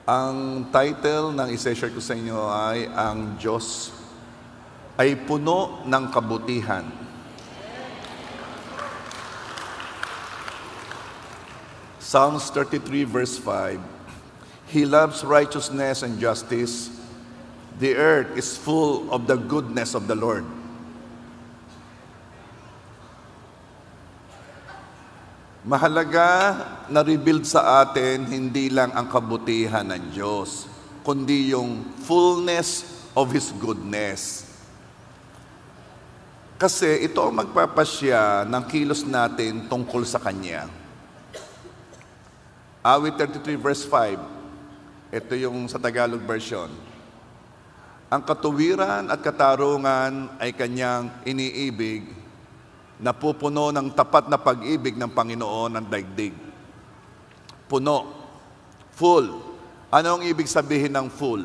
Ang title ng isa-share ko sa inyo ay Ang Diyos ay puno ng kabutihan. Psalms 33 verse 5, He loves righteousness and justice. The earth is full of the goodness of the Lord. Mahalaga na revealed sa atin hindi lang ang kabutihan ng Diyos, kundi yung fullness of His goodness. Kasi ito ang magpapasya ng kilos natin tungkol sa Kanya. Awit 33 verse 5, ito yung sa Tagalog version. Ang katuwiran at katarungan ay Kanyang iniibig, napupuno ng tapat na pag-ibig ng Panginoon ng daigdig. Puno. Full. Ano ang ibig sabihin ng full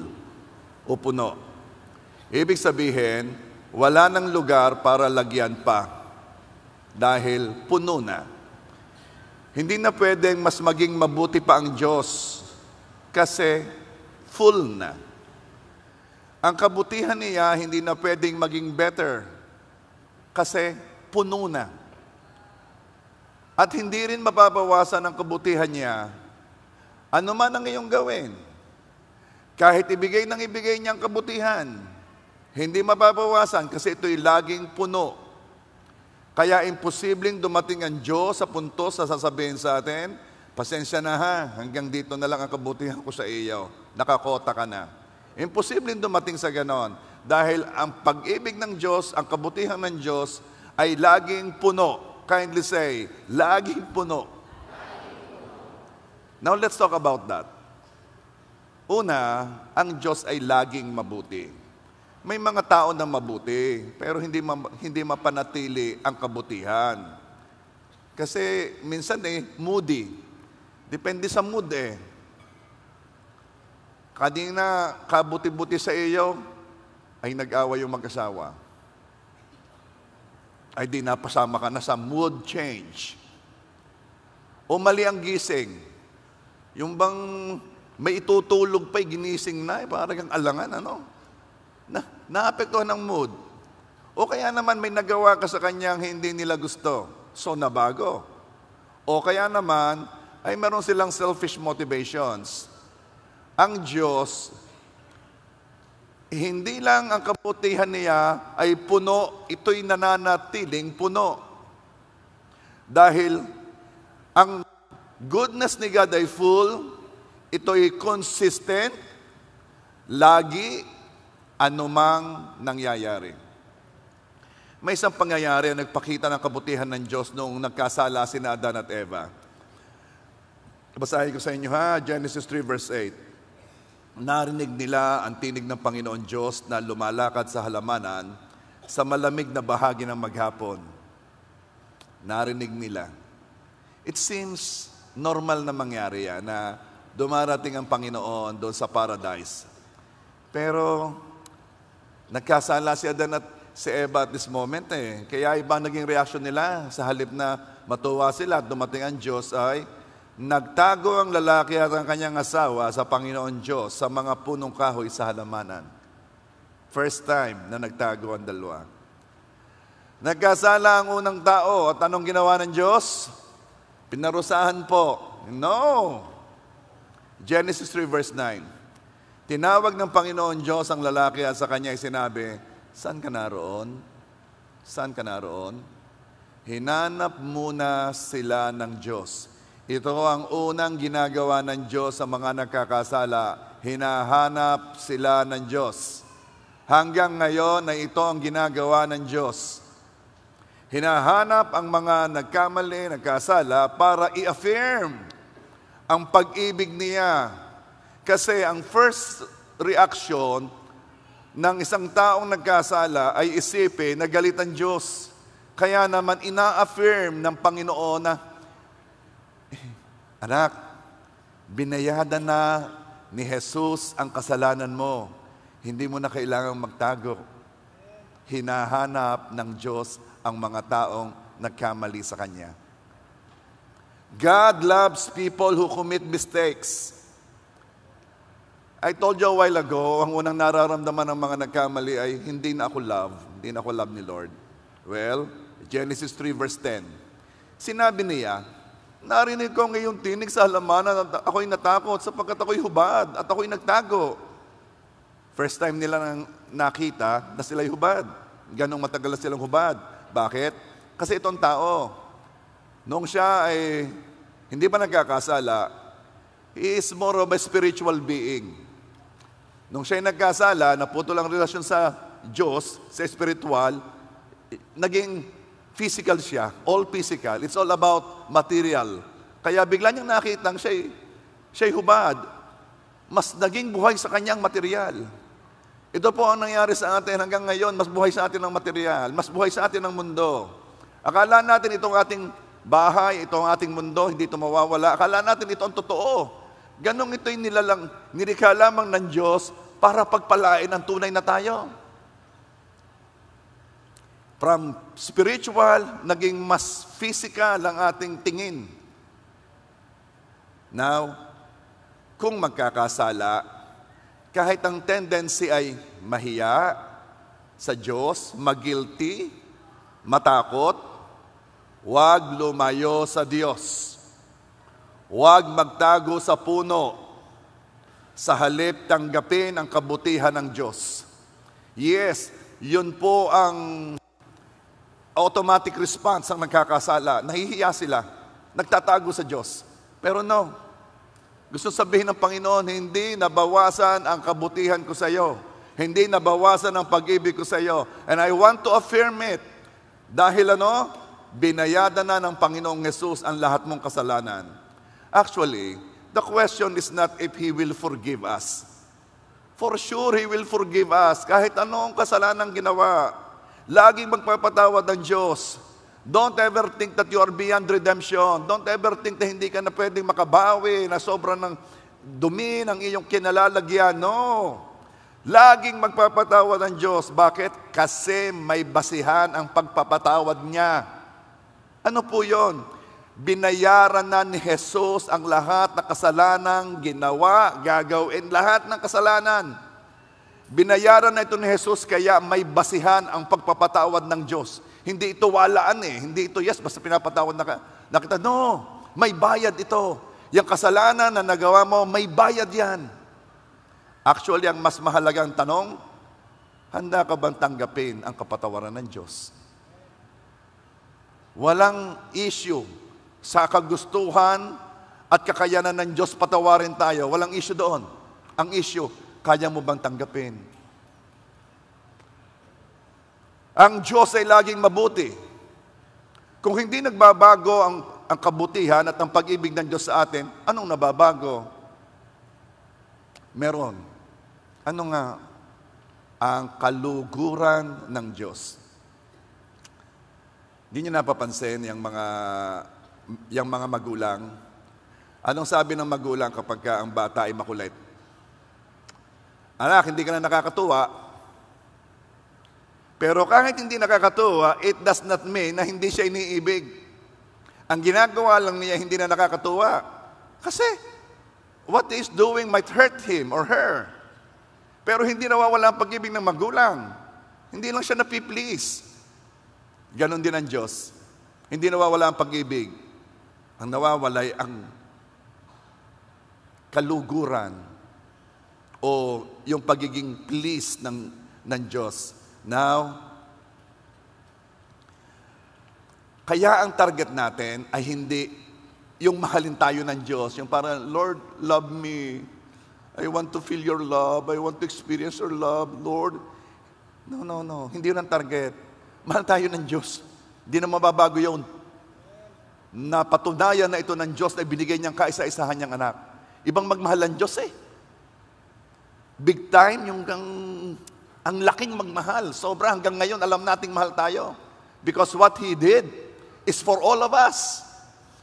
o puno? Ibig sabihin, wala ng lugar para lagyan pa dahil puno na. Hindi na pwedeng mas maging mabuti pa ang Diyos kasi full na. Ang kabutihan niya hindi na pwedeng maging better kasi puno na. At hindi rin mababawasan ang kabutihan niya, ano man ang iyong gawin. Kahit ibigay niya ang kabutihan, hindi mababawasan kasi ito'y laging puno. Kaya imposibleng dumating ang Diyos sa punto sa sasabihin sa atin, pasensya na ha, hanggang dito na lang ang kabutihan ko sa iyo, nakakota ka na. Imposibleng dumating sa ganon, dahil ang pag-ibig ng Diyos, ang kabutihan ng Diyos, ay laging puno. Kindly say, laging puno. Now let's talk about that. Una, ang Diyos ay laging mabuti. May mga tao na mabuti, pero hindi mapanatili ang kabutihan. Kasi minsan moody. Depende sa mood Kanina, kabuti-buti sa iyo, ay nag-away yung mag-asawa. Ay di napasama ka na sa mood change. O mali ang gising. Yung bang may itutulog pa'y ginising na, parang kang alangan, naapektuhan ng mood. O kaya naman may nagawa ka sa kanyang hindi nila gusto, so nabago. O kaya naman ay meron silang selfish motivations. Ang Diyos, hindi lang ang kabutihan niya ay puno, ito'y nananatiling puno. Dahil ang goodness ni God ay full, ito'y consistent, lagi, anumang nangyayari. May isang pangyayari na nagpakita ng kabutihan ng Diyos noong nagkasala sina Adan at Eva. Basahin ko sa inyo Genesis 3 verse 8. Narinig nila ang tinig ng Panginoon Diyos na lumalakad sa halamanan sa malamig na bahagi ng maghapon. Narinig nila. It seems normal na mangyari yan, na dumarating ang Panginoon doon sa paradise. Pero nagkasala si Adan at si Eva at this moment Kaya iba naging reaksyon nila. Sa halip na matuwa sila at dumating ang Diyos ay nagtago ang lalaki at ang kanyang asawa sa Panginoon Diyos sa mga punong kahoy sa halamanan. First time na nagtago ang dalawa. Nagkasala ang unang tao at anong ginawa ng Diyos? Pinarusahan po. No! Genesis 3 verse 9. Tinawag ng Panginoon Diyos ang lalaki at sa kanya ay sinabi, saan ka naroon? Saan ka naroon? Hinanap muna sila ng Diyos. Ito ang unang ginagawa ng Diyos sa mga nagkakasala. Hinahanap sila ng Diyos. Hanggang ngayon na ito ang ginagawa ng Diyos. Hinahanap ang mga nagkamali, nagkasala para i-affirm ang pag-ibig niya. Kasi ang first reaction ng isang taong nagkasala ay isipin na galit ang Diyos. Kaya naman ina-affirm ng Panginoon na, anak, binayadan na ni Jesus ang kasalanan mo. Hindi mo na kailangang magtago. Hinahanap ng Diyos ang mga taong nagkamali sa Kanya. God loves people who commit mistakes. I told you a while ago, ang unang nararamdaman ng mga nagkamali ay hindi na ako love ni Lord. Well, Genesis 3 verse 10. Sinabi niya, narinig ko ngayong tinig sa halamanan at ako'y natakot sapagkat ako'y hubad at ako'y nagtago. First time nila nang nakita na sila'y hubad. Ganong matagal na silang hubad. Bakit? Kasi itong tao, noong siya ay hindi pa nagkakasala, he is more of a spiritual being. Nung siya ay nagkasala, naputol ang relasyon sa Diyos, sa spiritual, naging physical siya, all physical. It's all about material. Kaya bigla niyang nakitang siya'y hubad. Mas naging buhay sa kanyang material. Ito po ang nangyari sa atin hanggang ngayon, mas buhay sa atin ang material, mas buhay sa atin ang mundo. Akala natin itong ating bahay, itong ating mundo, hindi ito mawawala. Akala natin ito ang totoo. Ganong ito'y nirikha lamang ng Diyos para pagpalain ang tunay na tayo. From spiritual, naging mas physical ang ating tingin. Now, kung magkakasala, kahit ang tendency ay mahiya sa Diyos, mag-guilty, matakot, huwag lumayo sa Diyos. Huwag magtago sa puno. Sa halip, tanggapin ang kabutihan ng Diyos. Yes, yun po ang automatic response ang nagkakasala. Nahihiya sila. Nagtatago sa Diyos. Pero no. Gusto sabihin ng Panginoon, hindi nabawasan ang kabutihan ko sa iyo. Hindi nabawasan ang pag-ibig ko sa iyo. And I want to affirm it. Dahil binayadan na ng Panginoong Hesus ang lahat mong kasalanan. Actually, the question is not if He will forgive us. For sure, He will forgive us. Kahit anong kasalanan ginawa. Laging magpapatawad ang Diyos. Don't ever think that you are beyond redemption. Don't ever think na hindi ka na pwedeng makabawi, na sobrang ng dumi ng iyong kinalalagyan. No. Laging magpapatawad ang Diyos. Bakit? Kasi may basihan ang pagpapatawad niya. Ano po yon? Binayaran na ni Jesus ang lahat na kasalanang ginawa, gagawin, lahat ng kasalanan. Binayaran na ito ni Jesus, kaya may basihan ang pagpapatawad ng Diyos. Hindi ito walaan Hindi ito, yes, basta pinapatawad na kita. No, may bayad ito. Yung kasalanan na nagawa mo, may bayad yan. Actually, ang mas mahalagang tanong, handa ka bang tanggapin ang kapatawaran ng Diyos? Walang issue sa kagustuhan at kakayanan ng Diyos patawarin tayo. Walang issue doon. Ang issue, kaya mo bang tanggapin? Ang Diyos ay laging mabuti. Kung hindi nagbabago ang kabutihan at ang pag-ibig ng Diyos sa atin, anong nababago? Meron. Ano nga? Ang kaluguran ng Diyos. Hindi niyo napapansin yung mga magulang. Anong sabi ng magulang kapag ang bata ay makulit? Anak, hindi ka na nakakatuwa. Pero kahit hindi nakakatuwa, it does not mean na hindi siya iniibig. Ang ginagawa lang niya, hindi na nakakatuwa. Kasi, what he is doing might hurt him or her. Pero hindi nawawala ang pag-ibig ng magulang. Hindi lang siya napiplease. Ganon din ang Diyos. Hindi nawawala ang pag-ibig. Ang nawawalay ang kaluguran o yung pagiging pleased ng Diyos. Now, kaya ang target natin ay hindi yung mahalin tayo ng Diyos, yung parang, Lord, love me. I want to feel your love. I want to experience your love, Lord. No. Hindi yun ang target. Mahal tayo ng Diyos. Hindi na mababago yun. Napatunayan na ito ng Diyos na binigay niyang kaisa-isahan niyang anak. Ibang magmahal ang Diyos Big time, ang laking magmahal. Sobra hanggang ngayon, alam nating mahal tayo. Because what He did is for all of us.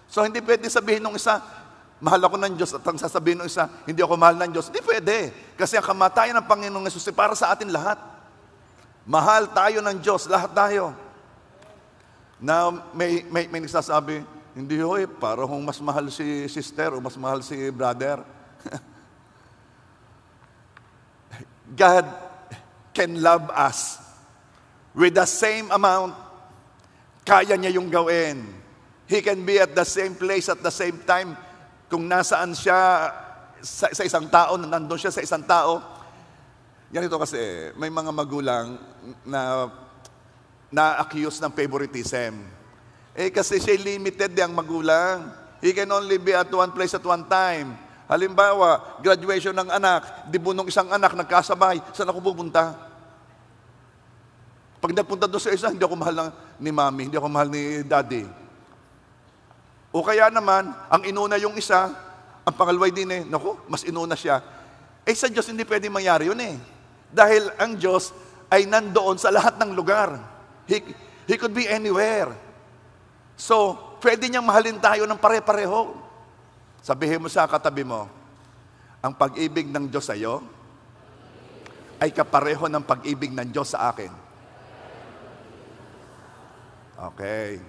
So hindi pwede sabihin ng isa, mahal ako ng Diyos, at ang sasabihin ng isa, hindi ako mahal ng Diyos. Hindi pwede. Kasi ang kamatayan ng Panginoong Yesus ay para sa atin lahat. Mahal tayo ng Diyos, lahat tayo. Now, may nagsasabi, hindi parang mas mahal si sister o mas mahal si brother. God can love us with the same amount. Kaya niya yung gawin. He can be at the same place at the same time. Kung nasaan siya sa isang tao, nandun siya sa isang tao. Ganito kasi, may mga magulang na na-accuse ng favoritism. Kasi siya limited ang magulang. He can only be at one place at one time. Halimbawa, graduation ng anak, di bunong isang anak nagkasabay, saan ako pupunta? Pag nagpunta doon sa isa, hindi ako mahal ni mami, hindi ako mahal ni daddy. O kaya naman, ang inuna yung isa, ang pangalaway din naku, mas inuna siya. Sa Diyos hindi pwede mangyari yun Dahil ang Diyos ay nandoon sa lahat ng lugar. He could be anywhere. So, pwede niyang mahalin tayo ng pare-pareho. Sabihin mo sa katabi mo, ang pag-ibig ng Diyos sa iyo ay kapareho ng pag-ibig ng Diyos sa akin. Okay.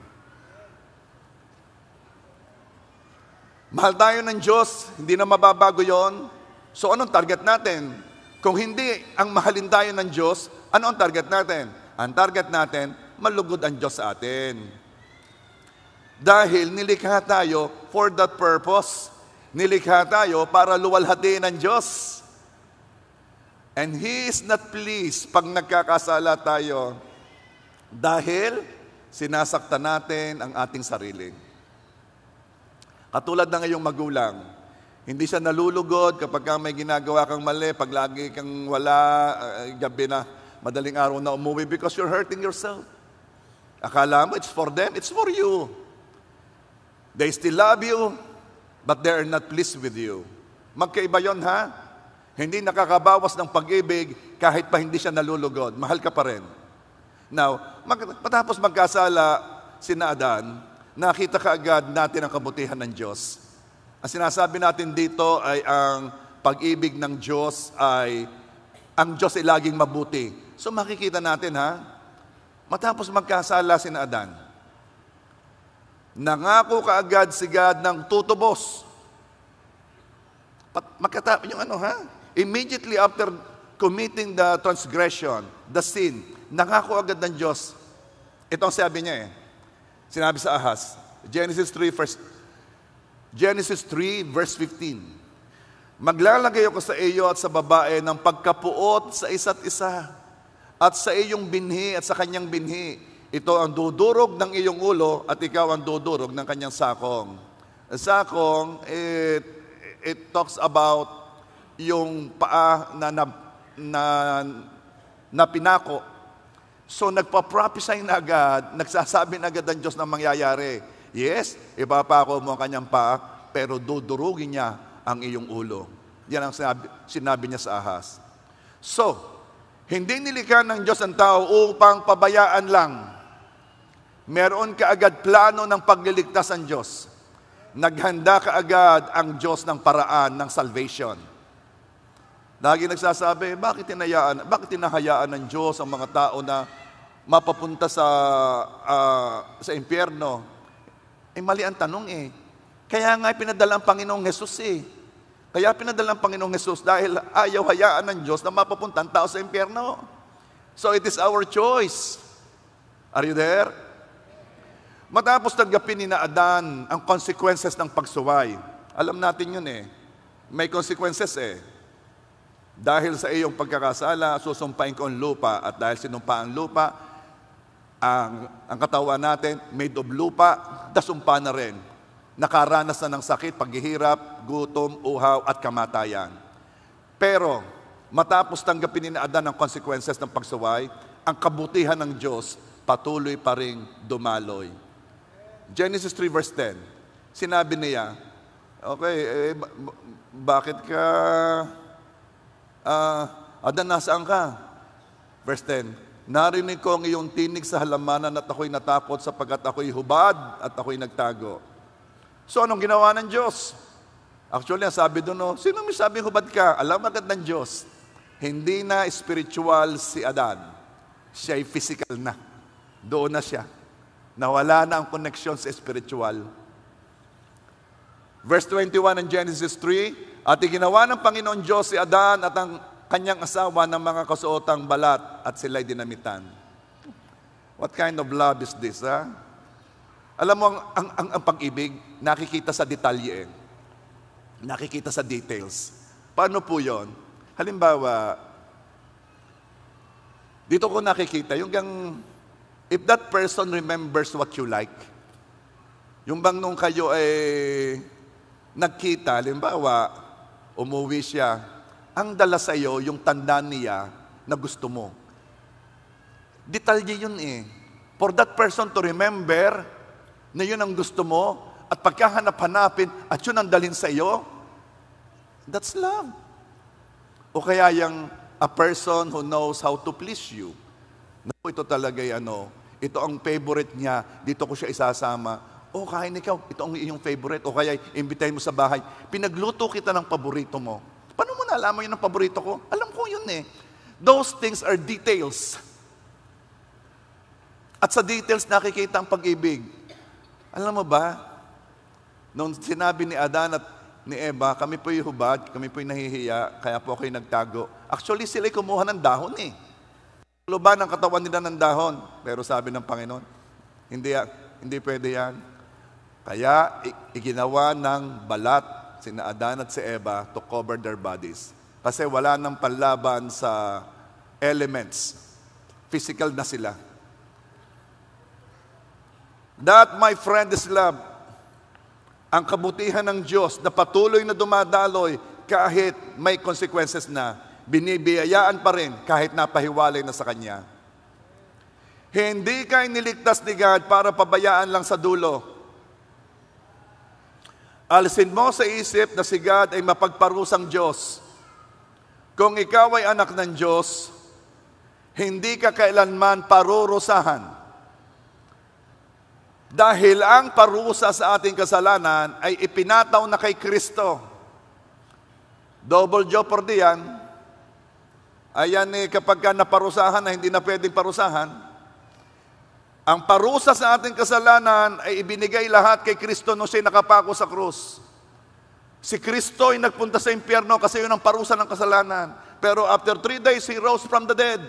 Mahal tayo ng Diyos, hindi na mababago yon. So anong target natin? Kung hindi ang mahalin tayo ng Diyos, ano ang target natin? Ang target natin, malugod ang Diyos sa atin. Dahil nilikha tayo for that purpose. Nilikha tayo para luwalhatiin ng Diyos. And He is not pleased pag nagkakasala tayo dahil sinasaktan natin ang ating sarili. Katulad ng iyong magulang, hindi siya nalulugod kapag may ginagawa kang mali, pag lagi kang wala, gabi na, madaling araw na umuwi because you're hurting yourself. Akala mo, it's for them, it's for you. They still love you, but they are not pleased with you. Magkaiba yun, ha? Hindi nakakabawas ng pag-ibig kahit pa hindi siya nalulugod. Mahal ka pa rin. Now, patapos magkasala sina Adan, nakita kaagad natin ang kabutihan ng Diyos. Ang sinasabi natin dito ay ang pag-ibig ng Diyos ay, ang Diyos ay laging mabuti. So makikita natin, ha? Matapos magkasala sina Adan, nangako kaagad si God ng tutubos. Yung immediately after committing the transgression, the sin, nangako agad ng Diyos. Ito ang sabi niya Sinabi sa Ahaz, Genesis 3 verse 15. Maglalagay ako sa iyo at sa babae ng pagkapuot sa isa't isa, at sa iyong binhi at sa kanyang binhi. Ito ang dudurog ng iyong ulo at ikaw ang dudurog ng kanyang sakong. Sakong, it talks about yung paa na pinako. So nagpa-prophesy na agad, nagsasabi na agad ang Diyos na mangyayari. Yes, ipapako mo ang kanyang paa, pero dudurugin niya ang iyong ulo. Yan ang sinabi niya sa Ahaz. So, hindi nilikha ng Diyos ang tao upang pabayaan lang. Meron kaagad plano ng pagliligtas ang Diyos. Naghanda kaagad ang Diyos ng paraan ng salvation. Lagi nagsasabi, bakit tinahayaan ng Diyos ang mga tao na mapapunta sa impyerno? Mali ang tanong Kaya nga pinadala ang Panginoong Jesus Kaya pinadala ang Panginoong Jesus dahil ayaw hayaan ng Diyos na mapapunta ang tao sa impyerno. So it is our choice. Are you there? Matapos tanggapin ni Adan ang consequences ng pagsuway. Alam natin yun May consequences Dahil sa iyong pagkakasala, susumpain ko ang lupa. At dahil sinumpa ang lupa, ang katawan natin, made of lupa, dasumpa na rin. Nakaranas na ng sakit, paghihirap, gutom, uhaw, at kamatayan. Pero, matapos tanggapin ni Adan ang consequences ng pagsuway, ang kabutihan ng Diyos patuloy pa ring dumaloy. Genesis 3 verse 10, sinabi niya, okay, bakit ka, Adan, nasaan ka? Verse 10, narinig ko ang iyong tinig sa halamanan at ako'y natakot sapagkat ako'y hubad at ako'y nagtago. So anong ginawa ng Diyos? Actually, ang sabi doon, sino may sabing hubad ka? Alam agad ng Diyos, hindi na spiritual si Adan. Siya ay physical na. Doon na siya. Nawala na ang connection sa spiritual. Verse 21 ng Genesis 3, at iginawa ng Panginoon Diyos si Adan at ang kanyang asawa ng mga kasuotang balat at sila'y dinamitan. What kind of love is this, ha? Alam mo, ang pag-ibig, nakikita sa detalye. Nakikita sa details. Paano po yon? Halimbawa, dito ko nakikita, if that person remembers what you like, yung bang nung kayo ay nagkita, halimbawa, umuwi siya, ang dala sa iyo, yung tanda niya na gusto mo. Detalye yun eh. For that person to remember na yun ang gusto mo at pagkahanap-hanapin at yun ang dalhin sa iyo, that's love. O kaya yung a person who knows how to please you. No, ito talaga ito ang favorite niya, dito ko siya isasama. O kain ikaw, ito ang iyong favorite. O kaya imbitahin mo sa bahay, pinagluto kita ng paborito mo. Paano mo nalaman yun ang paborito ko? Alam ko yun eh. Those things are details. At sa details nakikita ang pag-ibig. Alam mo ba, nung sinabi ni Adan at ni Eva, kami po'y hubad, kami po'y nahihiya, kaya po ako'y nagtago. Actually, sila'y kumuha ng dahon eh. Luba ng katawan nila ng dahon. Pero sabi ng Panginoon, hindi pwede yan. Kaya iginawa ng balat sina Adan at si Eva to cover their bodies. Kasi wala nang panlaban sa elements. Physical na sila. That, my friend, is love. Ang kabutihan ng Diyos na patuloy na dumadaloy kahit may consequences na, binibiyayaan pa rin kahit napahiwalay na sa Kanya. Hindi ka iniligtas ni God para pabayaan lang sa dulo. Alisin mo sa isip na si God ay mapagparusang Diyos. Kung ikaw ay anak ng Diyos, hindi ka kailanman parurusahan. Dahil ang parusa sa ating kasalanan ay ipinataw na kay Kristo. Double jeopardy yan. Ayan kapag ka naparusahan na hindi na pwedeng parusahan. Ang parusa sa ating kasalanan ay ibinigay lahat kay Kristo nung siya nakapako sa krus. Si Kristo ay nagpunta sa impyerno kasi yun ang parusa ng kasalanan. Pero after 3 days, He rose from the dead.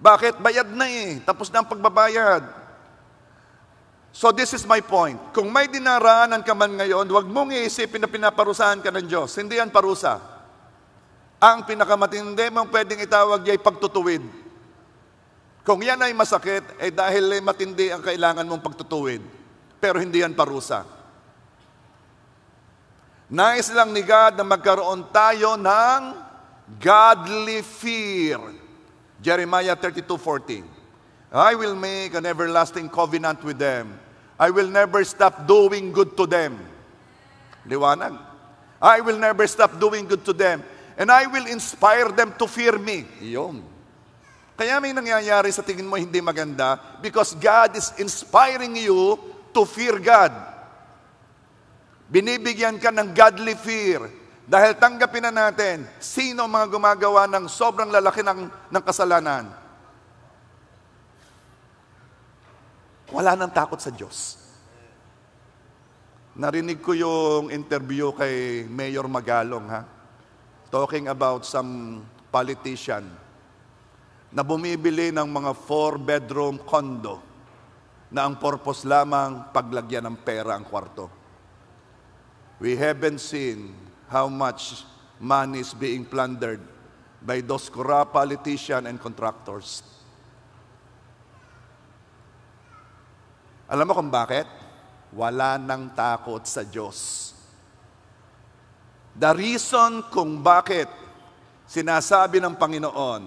Bakit? Bayad na eh. Tapos na ang pagbabayad. So this is my point. Kung may dinaraanan ka man ngayon, huwag mong iisipin na pinaparusahan ka ng Diyos. Hindi yan parusa. Ang pinakamatindi mong pwedeng itawag ay pagtutuwid. Kung yan ay masakit, dahil matindi ang kailangan mong pagtutuwid. Pero hindi yan parusa. Nais lang ni God na magkaroon tayo ng godly fear. Jeremiah 32:14. I will make an everlasting covenant with them. I will never stop doing good to them. Liwanag. I will never stop doing good to them. And I will inspire them to fear me. Iyon. Kaya may nangyayari sa tingin mo hindi maganda because God is inspiring you to fear God. Binibigyan ka ng godly fear. Dahil tanggapin na natin, sino ang mga gumagawa ng sobrang lalaki ng kasalanan? Wala nang takot sa Diyos. Narinig ko yung interview kay Mayor Magalong, talking about some politician na bumibili ng mga 4-bedroom condo na ang purpose lamang paglagyan ng pera ang kwarto. We haven't seen how much money is being plundered by those corrupt politicians and contractors. Alam mo kung bakit? Wala nang takot sa Diyos. The reason kung bakit sinasabi ng Panginoon,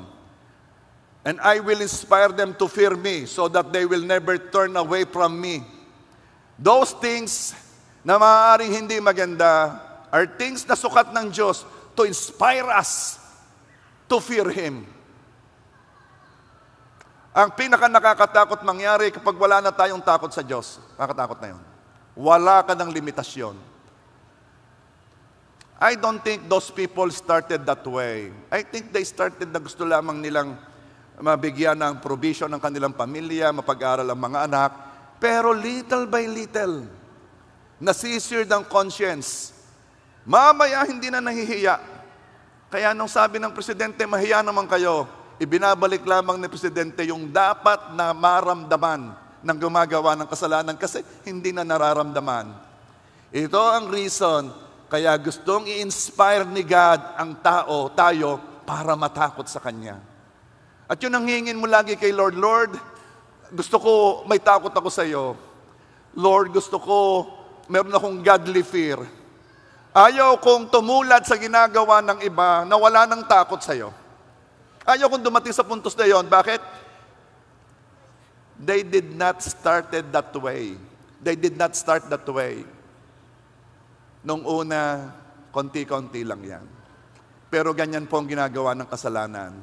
and I will inspire them to fear me so that they will never turn away from me. Those things na maaaring hindi maganda are things na sukat ng Diyos to inspire us to fear Him. Ang pinaka-nakakatakot mangyari kapag wala na tayong takot sa Diyos, nakakatakot na yun. Wala ka ng limitasyon. I don't think those people started that way. I think they started na gusto lamang nilang mabigyan ng provision ng kanilang pamilya, mapag-aral ang mga anak. Pero little by little, nasisir ng conscience. Mamaya hindi na nahihiya. Kaya nung sabi ng presidente, mahiya naman kayo, ibinabalik lamang ni presidente yung dapat na maramdaman ng gumagawa ng kasalanan kasi hindi na nararamdaman. Ito ang reason kaya gustong i-inspire ni God ang tayo, para matakot sa Kanya. At yun ang hingin mo lagi kay Lord, Lord, gusto ko, may takot ako sa iyo. Lord, gusto ko, meron akong godly fear. Ayaw kong tumulad sa ginagawa ng iba na wala nang takot sa iyo. Ayaw kong dumating sa puntos na yon. Bakit? They did not started that way. They did not start that way. Nung una, konti-konti lang yan. Pero ganyan po ang ginagawa ng kasalanan.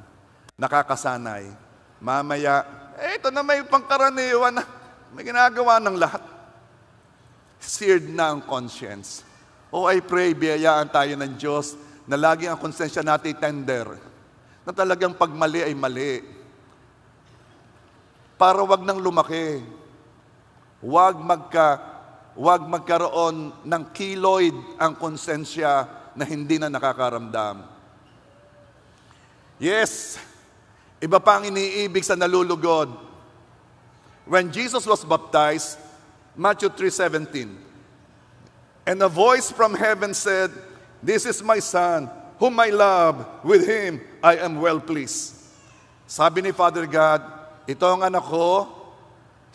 Nakakasanay. Mamaya, ito na may pangkaraniwan na may ginagawa ng lahat. Seared na ang conscience. Oh, I pray, biyayaan tayo ng Diyos na laging ang konsensya natin tender. Na talagang pag mali ay mali. Para wag nang lumaki. Wag magkaroon ng keloid ang konsensya na hindi na nakakaramdam. Yes, iba pa ang iniibig sa nalulugod. When Jesus was baptized, Matthew 3:17, and a voice from heaven said, "This is my Son, whom I love, with him I am well pleased." Sabi ni Father God, ito ang anak ko,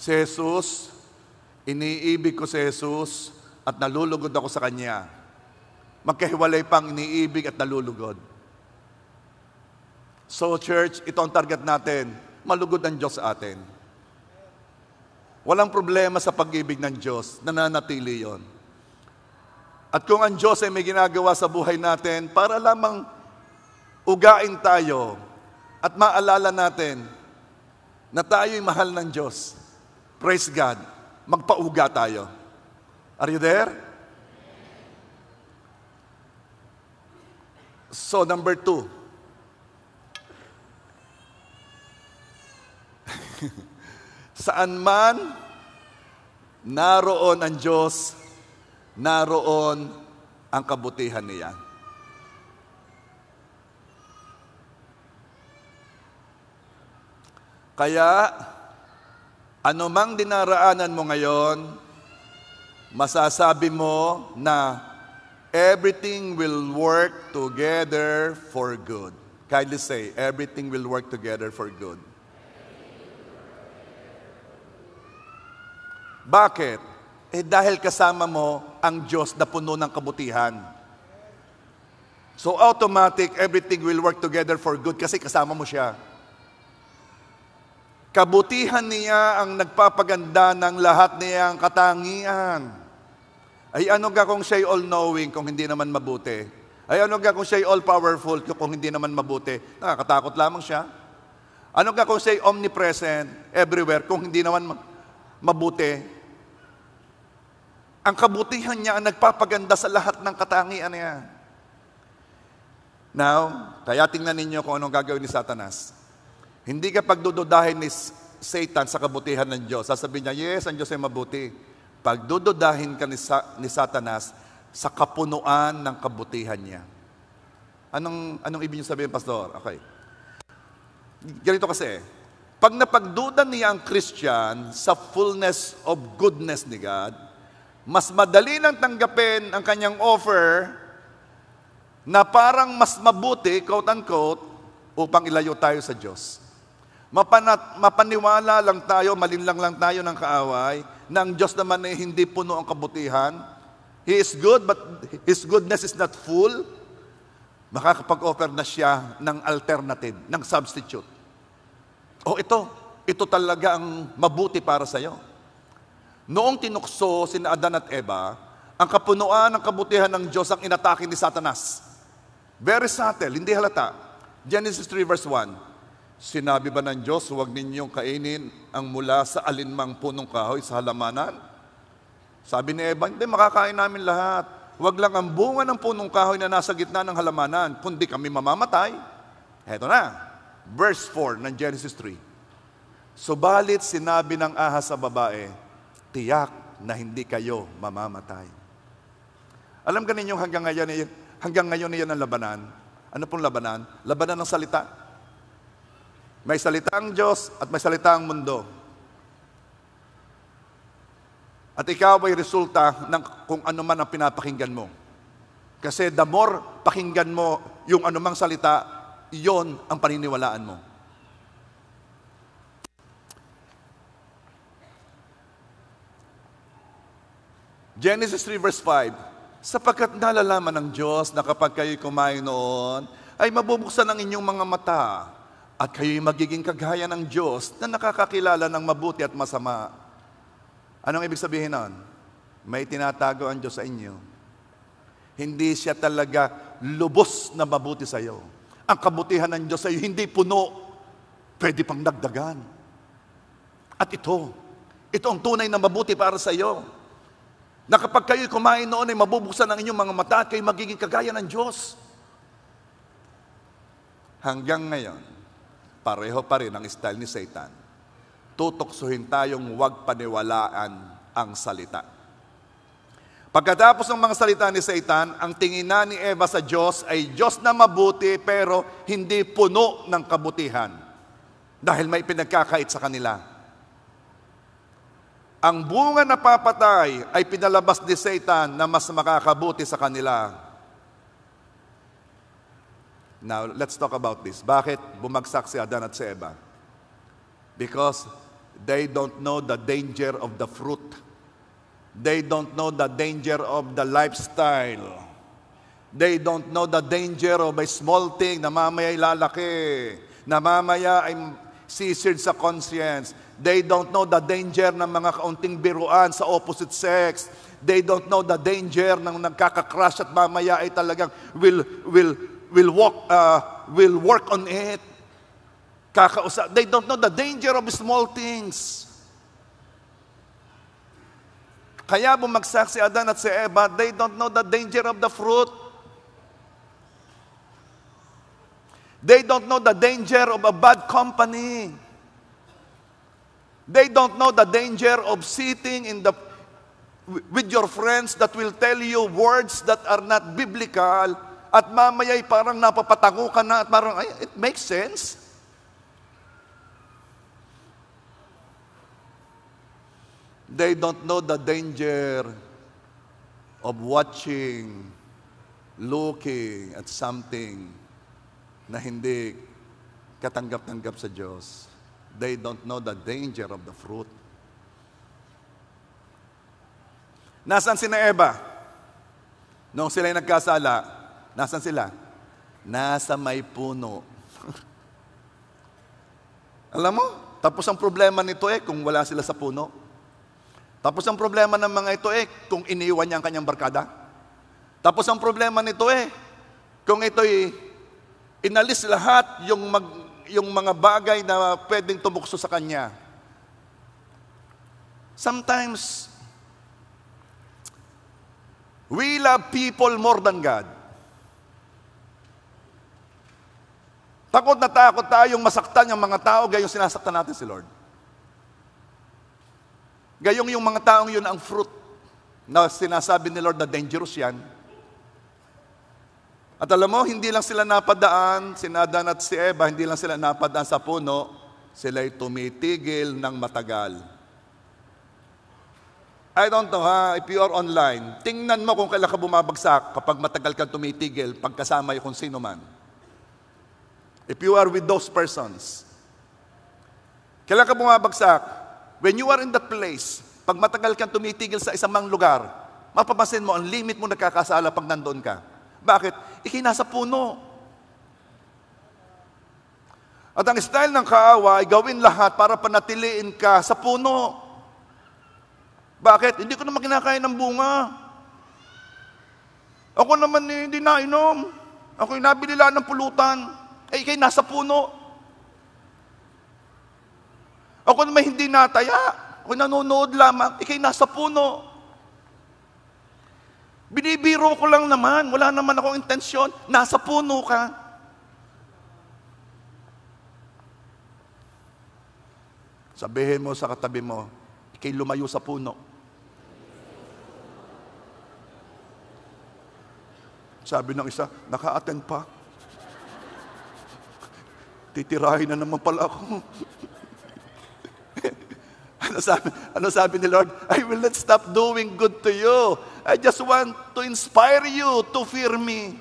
si Jesus, iniibig ko si Jesus, at nalulugod ako sa Kanya. Magkahiwalay pang iniibig at nalulugod. So church, ito ang target natin, malugod ang Diyos sa atin. Walang problema sa pag-ibig ng Diyos, nananatili yon. At kung ang Diyos ay may ginagawa sa buhay natin, para lamang ugain tayo at maalala natin na tayo'y mahal ng Diyos. Praise God. Magpauga tayo. Are you there? So, number 2. Saan man naroon ang Diyos, naroon ang kabutihan niya. Kaya, anumang dinaraanan mo ngayon, masasabi mo na everything will work together for good. Kindly say, everything will work together for good. Bakit? Dahil kasama mo ang Diyos na puno ng kabutihan. So automatic, everything will work together for good kasi kasama mo siya. Kabutihan niya ang nagpapaganda ng lahat niyang katangian. Ay ano ka kung siya'y all-knowing kung hindi naman mabuti? Ay ano ka kung siya'y all-powerful kung hindi naman mabuti? Nakakatakot lamang siya. Ano ka kung siya'y omnipresent everywhere kung hindi naman mabuti? Ang kabutihan niya ang nagpapaganda sa lahat ng katangian niya. Now, kaya tingnan ninyo kung anong gagawin ni Satanas. Hindi ka pagdududahin ni Satan sa kabutihan ng Diyos. Sasabihin niya, yes, ang Diyos ay mabuti. Pagdududahin ka ni Satanas sa kapunuan ng kabutihan niya. Anong ibig niyo sabihin, Pastor? Okay. Ganito kasi, pag napagduda niya ang Christian sa fullness of goodness ni God, mas madali nang tanggapin ang kanyang offer na parang mas mabuti, quote-unquote, upang ilayo tayo sa Diyos. Mapaniwala lang tayo, malinlang lang tayo ng kaaway, na ang Diyos naman ay hindi puno ang kabutihan. He is good, but His goodness is not full. Makakapag-offer na siya ng alternative, ng substitute. Ito talaga ang mabuti para sa iyo. Noong tinukso sina Adan at Eva, ang kapunuan ng kabutihan ng Diyos ang inatake ni Satanas. Very subtle, hindi halata. Genesis 3 verse 1, sinabi ba ng Diyos, huwag ninyong kainin ang mula sa alinmang punong kahoy sa halamanan? Sabi ni Eva, hindi, makakain namin lahat. Huwag lang ang bunga ng punong kahoy na nasa gitna ng halamanan, kundi kami mamamatay. Heto na, verse 4 ng Genesis 3. Subalit sinabi ng ahas sa babae, tiyak na hindi kayo mamamatay. Alam ka ninyong hanggang ngayon yan ang labanan. Ano pong labanan? Labanan ng salita. May salita ang Diyos at may salita ang mundo. At ikaw ay resulta ng kung ano man ang pinapakinggan mo. Kasi the more pakinggan mo yung anumang salita, iyon ang paniniwalaan mo. Genesis 3 verse 5, sapagkat nalalaman ng Diyos na kapag kayo'y kumain noon, ay mabubuksan ang inyong mga mata at kayo'y magiging kagaya ng Diyos na nakakakilala ng mabuti at masama. Anong ibig sabihin nun? May tinatago ang Diyos sa inyo. Hindi siya talaga lubos na mabuti sa iyo. Ang kabutihan ng Diyos sa iyo hindi puno, pwede pang dagdagan. At ito ang tunay na mabuti para sa iyo. Na kapag kayo'y kumain noon ay mabubuksan ang inyong mga mata at kayo'y magiging kagaya ng Diyos. Hanggang ngayon, pareho pa rin ang style ni Satan. Tutoksuhin tayong huwag paniwalaan ang salita. Pagkatapos ng mga salita ni Satan, ang tingin na ni Eva sa Diyos ay Diyos na mabuti pero hindi puno ng kabutihan. Dahil may pinagkakait sa kanila. Ang bunga na papatay ay pinalabas ni Satan na mas makakabuti sa kanila. Now, let's talk about this. Bakit bumagsak si Adan at si Eva? Because they don't know the danger of the fruit. They don't know the danger of the lifestyle. They don't know the danger of a small thing na mamaya ay lalaki, na mamaya ay sisir sa conscience. They don't know the danger ng mga kaunting biruan sa opposite sex. They don't know the danger ng nagkaka-crush at mamaya ay talagang will work on it. They don't know the danger of small things. Kaya bumagsak si Adan at si Eva, they don't know the danger of the fruit. They don't know the danger of a bad company. They don't know the danger of sitting with your friends that will tell you words that are not biblical at mamaya'y parang napapatago ka na at parang, it makes sense. They don't know the danger of watching, looking at something na hindi katanggap-tanggap sa Diyos. They don't know the danger of the fruit. Nasaan si Eva? Noong sila'y nagkasala, nasaan sila? Nasa may puno. Alam mo, tapos ang problema nito kung wala sila sa puno. Tapos ang problema ng mga ito kung iniwan niya ang kanyang barkada. Tapos ang problema nito kung ito'y inalis lahat yung mga bagay na pwedeng tumukso sa kanya. Sometimes, we love people more than God. Takot na takot tayong masaktan yung mga tao, gayong sinasaktan natin si Lord. Gayong yung mga taong yun ang fruit na sinasabi ni Lord na dangerous yan. At alam mo, hindi lang sila napadaan, si Adan at si Eva, hindi lang sila napadaan sa puno, sila'y tumitigil ng matagal. I don't know if you are online, tingnan mo kung kailan ka bumabagsak kapag matagal kang tumitigil, pagkasama yung kung sino man. If you are with those persons, kailan ka bumabagsak? When you are in that place, pag matagal kang tumitigil sa isang mang lugar, mapapansin mo, ang limit mo nagkakasala pag nandoon ka. Bakit? Ikay nasa puno. At ang style ng kaawa ay gawin lahat para panatiliin ka sa puno. Bakit? Hindi ko naman kinakain ng bunga. Ako naman hindi nainom. Ako'y nabili lang ng pulutan. Ikay nasa puno. Ako naman hindi nataya. Ako'y nanonood lamang. Ikay nasa puno. Binibiro ko lang naman. Wala naman akong intensyon. Nasa puno ka. Sabihin mo sa katabi mo, ikay lumayo sa puno. Sabi ng isa, naka-attend pa. titirahin na naman pala ako. Ano sabi ni Lord? I will not stop doing good to you. I just want to inspire you to fear me.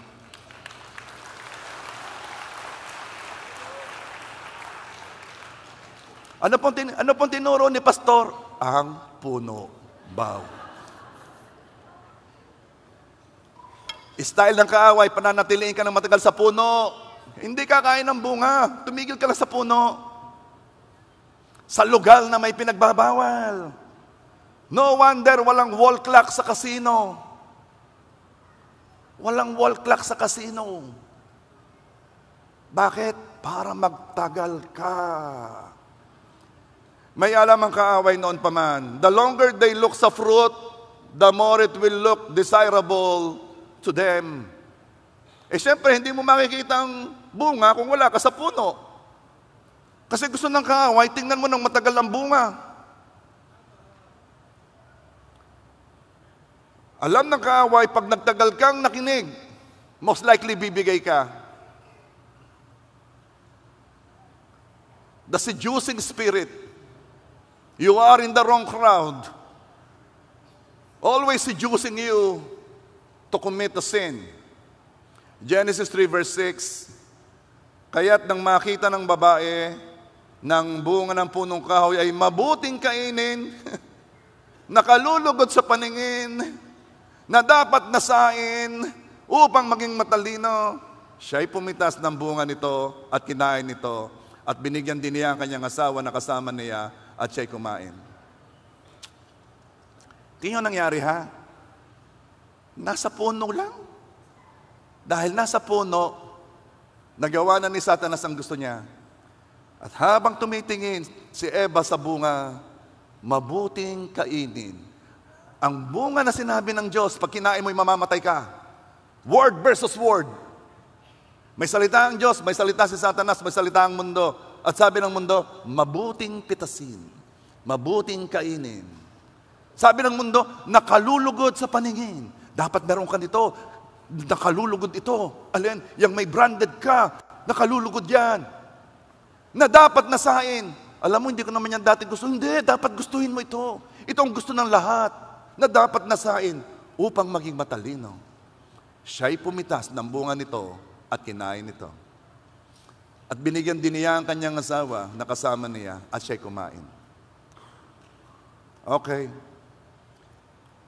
Ano pong tinuro ni Pastor? Ang puno baw. Style ng kaaway, pananatiliin ka ng matagal sa puno. Hindi ka kain ng bunga. Tumigil ka lang sa puno. Sa lugar na may pinagbabawal. No wonder walang wall clock sa casino. Walang wall clock sa casino. Bakit? Para magtagal ka. May alam ang kaaway noon pa man. The longer they look sa fruit, the more it will look desirable to them. Siyempre, hindi mo makikita ang bunga kung wala ka sa puno. Kasi gusto ng kaaway, tingnan mo ng matagal ang bunga. Alam ng kaaway, pag nagtagal kang nakinig, most likely bibigay ka. The seducing spirit. You are in the wrong crowd. Always seducing you to commit a sin. Genesis 3 verse 6, kaya't nang makita ng babae ng bunga ng punong kahoy ay mabuting kainin, nakalulugod sa paningin, na dapat nasain upang maging matalino. Siya'y pumitas ng bunga nito at kinain nito, at binigyan din niya ang kanyang asawa na kasama niya, at siya'y kumain. Tingnan nangyari ha? Nasa puno lang. Dahil nasa puno, nagawa na ni Satanas ang gusto niya. At habang tumitingin si Eva sa bunga, mabuting kainin. Ang bunga na sinabi ng Diyos, pag kinain mo'y mamamatay ka. Word versus word. May salita ang Diyos, may salita si Satanas, may salita ang mundo. At sabi ng mundo, mabuting pitasin, mabuting kainin. Sabi ng mundo, nakalulugod sa paningin. Dapat meron ka nito, nakalulugod ito. Alin, yung may branded ka, nakalulugod yan. Na dapat nasain. Alam mo, hindi ko naman yan dati gusto. Hindi, dapat gustuhin mo ito. Ito ang gusto ng lahat, na dapat nasain upang maging matalino. Siya'y pumitas ng bunga nito at kinain nito. At binigyan din niya ang kanyang asawa na kasama niya at siya'y kumain. Okay.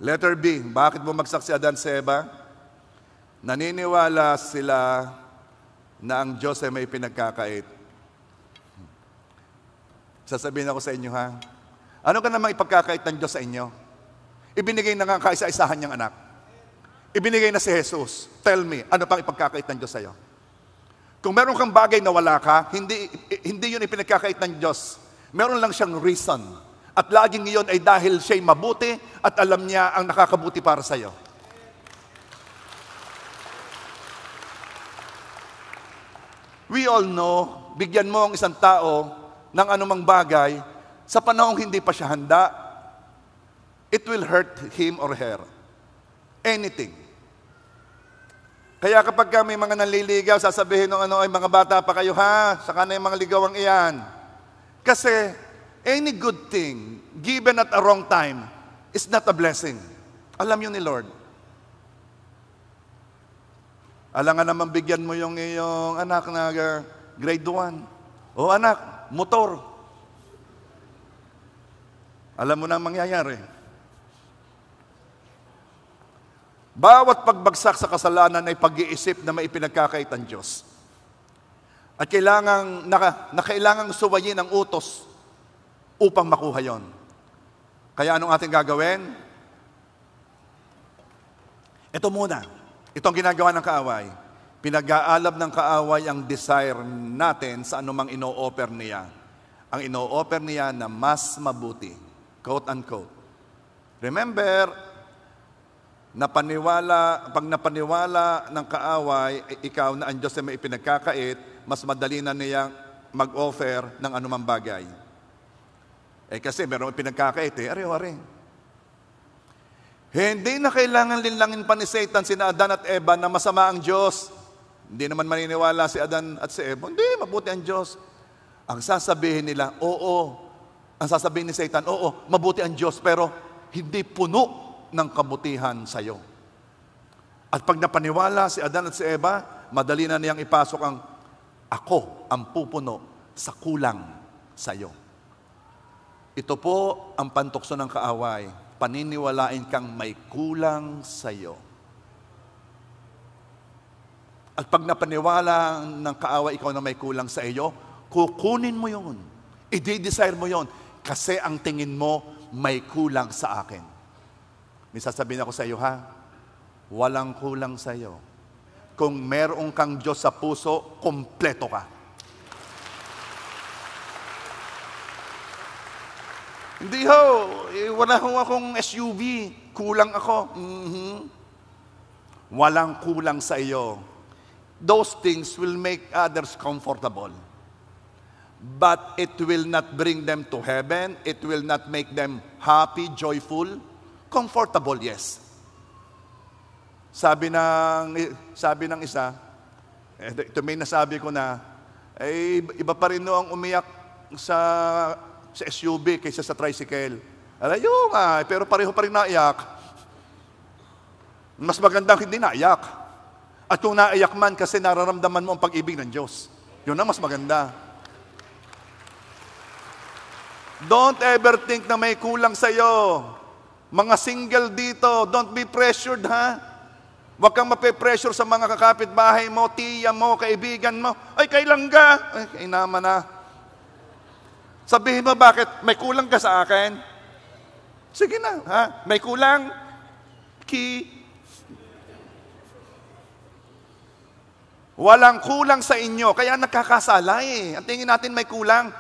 Letter B, bakit bumagsak si Adan sa Eva? Naniniwala sila na ang Diyos ay may pinagkakait. Sasabihin ako sa inyo ha, ano ka namang ipagkakait ng Diyos sa inyo? Ibinigay na nga kaisa-isahan niyang anak. Ibinigay na si Jesus. Tell me, ano pang ipagkakait ng Diyos sa iyo? Kung meron kang bagay na wala ka, hindi yun ipinagkakait ng Diyos. Meron lang siyang reason. At laging iyon ay dahil siya'y mabuti at alam niya ang nakakabuti para sa iyo. We all know, bigyan mo ang isang tao ng anumang bagay, sa panahong hindi pa siya handa, it will hurt him or her. Anything. Kaya kapag may mga nanliligaw, sasabihin ng ay mga bata pa kayo ha, saka na yung mga ligawang iyan. Kasi any good thing given at a wrong time is not a blessing. Alam yun ni Lord. Alam nga naman bigyan mo yung iyong anak na grade 1. O anak, motor. Alam mo na ang mangyayari. Bawat pagbagsak sa kasalanan ay pag-iisip na may ipinagkakait ang Diyos. At kailangang suwayin ang utos upang makuha yon. Kaya anong ating gagawin? Ito muna. Ito ang ginagawa ng kaaway. Pinag-aalab ng kaaway ang desire natin sa anumang ino-offer niya. Ang ino-offer niya na mas mabuti. Quote unquote. Remember, pag napaniwala ng kaaway, ikaw na ang Diyos ay may ipinagkakait, mas madali na niya mag-offer ng anumang bagay. Kasi meron pinagkakait ari-ari. Hindi na kailangan linlangin pa ni Satan sina Adan at Eva na masama ang Diyos. Hindi naman maniniwala si Adan at si Eva. Hindi, mabuti ang Diyos. Ang sasabihin nila, oo. Ang sasabihin ni Satan, oo, mabuti ang Diyos, pero hindi puno ng kabutihan sa iyo. At pag napaniwala si Adan at si Eva, madali na niyang ipasok ang ako ang pupuno sa kulang sa iyo. Ito po ang pantokso ng kaaway. Paniniwalain kang may kulang sa iyo. At pag napaniwala ng kaaway ikaw na may kulang sa iyo, kukunin mo yun. I-desire mo yun. Kasi ang tingin mo, may kulang sa akin. May sasabihin ako sa iyo, ha? Walang kulang sa iyo. Kung meron kang Diyos sa puso, kompleto ka. Hindi ho, wala ho akong SUV, kulang ako. Walang kulang sa iyo. Those things will make others comfortable. But it will not bring them to heaven. It will not make them happy, joyful. Comfortable, yes. Sabi ng isa, ito may nasabi ko na, iba pa rin no ang umiyak sa SUV kaysa sa tricycle. Alayo nga, pero pareho pa rin naiyak. Mas maganda hindi naiyak. At kung naiyak man kasi nararamdaman mo ang pag-ibig ng Diyos. Yun ang mas maganda. Don't ever think na may kulang sa iyo. Mga single dito, don't be pressured, ha? Huwag kang mape-pressure sa mga kakapitbahay mo, tiya mo, kaibigan mo. Ay, kailan ka? Ay, kainama na. Sabihin mo, bakit? May kulang ka sa akin? Sige na, ha? May kulang? Walang kulang sa inyo, kaya nagkakasala eh. Ang tingin natin may kulang.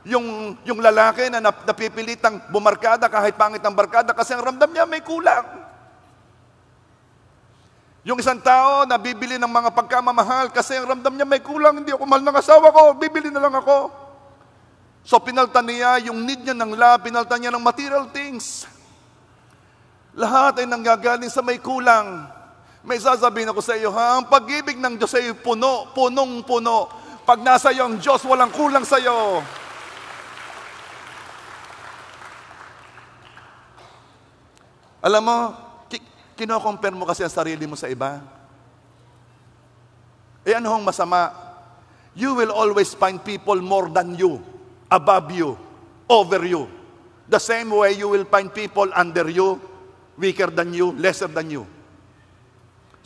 Yung lalaki na napipilitang bumarkada kahit pangit ang barkada kasi ang ramdam niya may kulang. Yung isang tao na bibili ng mga pagkamamahal kasi ang ramdam niya may kulang, hindi ako mahal ng asawa ko, bibili na lang ako. So pinaltan niya yung need niya ng love, pinaltan niya ng material things. Lahat ay nanggagaling sa may kulang. May sasabihin ako sa iyo, ha? Ang pag-ibig ng Diyos ay puno, punong-puno. Pag nasa iyo ang Diyos, walang kulang sa iyo. Alam mo, kino-compare mo kasi ang sarili mo sa iba. Ano hong masama? You will always find people more than you, above you, over you. The same way you will find people under you, weaker than you, lesser than you.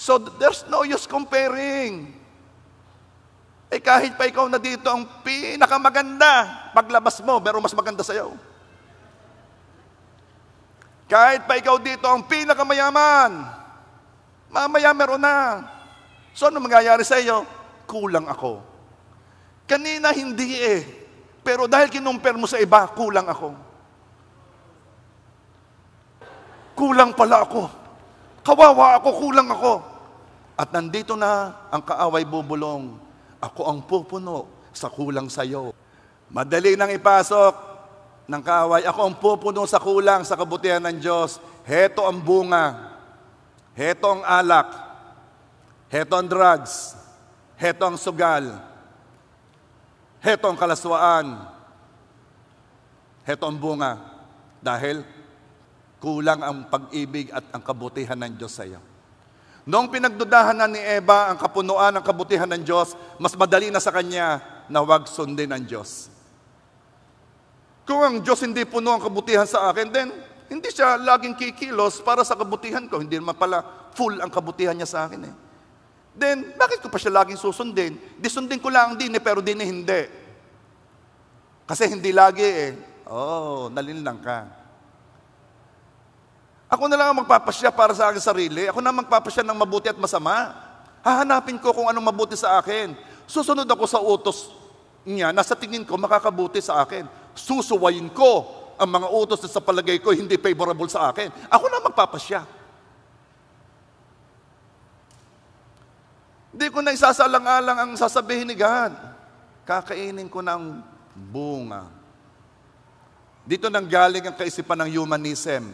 So there's no use comparing. Kahit pa ikaw na dito ang pinakamaganda, paglabas mo, meron mas maganda sa'yo. Kahit pa ikaw dito ang pinakamayaman, mamaya meron na. So ano mangyayari sa iyo? Kulang ako. Kanina hindi pero dahil kinumpir mo sa iba, kulang ako. Kulang pala ako. Kawawa ako, kulang ako. At nandito na ang kaaway bubulong. Ako ang pupuno sa kulang sa iyo. Madali nang ipasok ng kaaway. Ako ang pupuno sa kulang sa kabutihan ng Diyos. Heto ang bunga. Heto ang alak. Heto ang drugs. Heto ang sugal. Heto ang kalaswaan. Heto ang bunga. Dahil kulang ang pag-ibig at ang kabutihan ng Diyos sa iyo. Noong pinagdudahan na ni Eva ang kapunuan ng kabutihan ng Diyos, mas madali na sa kanya na huwag sundin ang Diyos. Kung ang Diyos hindi puno ang kabutihan sa akin, then hindi siya laging kikilos para sa kabutihan ko. Hindi naman pala full ang kabutihan niya sa akin Then, bakit ko pa siya laging susundin? Di sundin ko lang din pero din hindi. Kasi hindi lagi nalinlang ka. Ako na lang ang magpapasya para sa akin sarili. Ako na magpapasya ng mabuti at masama. Hahanapin ko kung anong mabuti sa akin. Susunod ako sa utos niya na sa tingin ko makakabuti sa akin. Susuwayin ko ang mga utos na sa palagay ko hindi favorable sa akin. Ako na magpapasya. Hindi ko na isasalang-alang ang sasabihin ni God. Kakainin ko ng bunga. Dito nanggaling ang kaisipan ng humanism.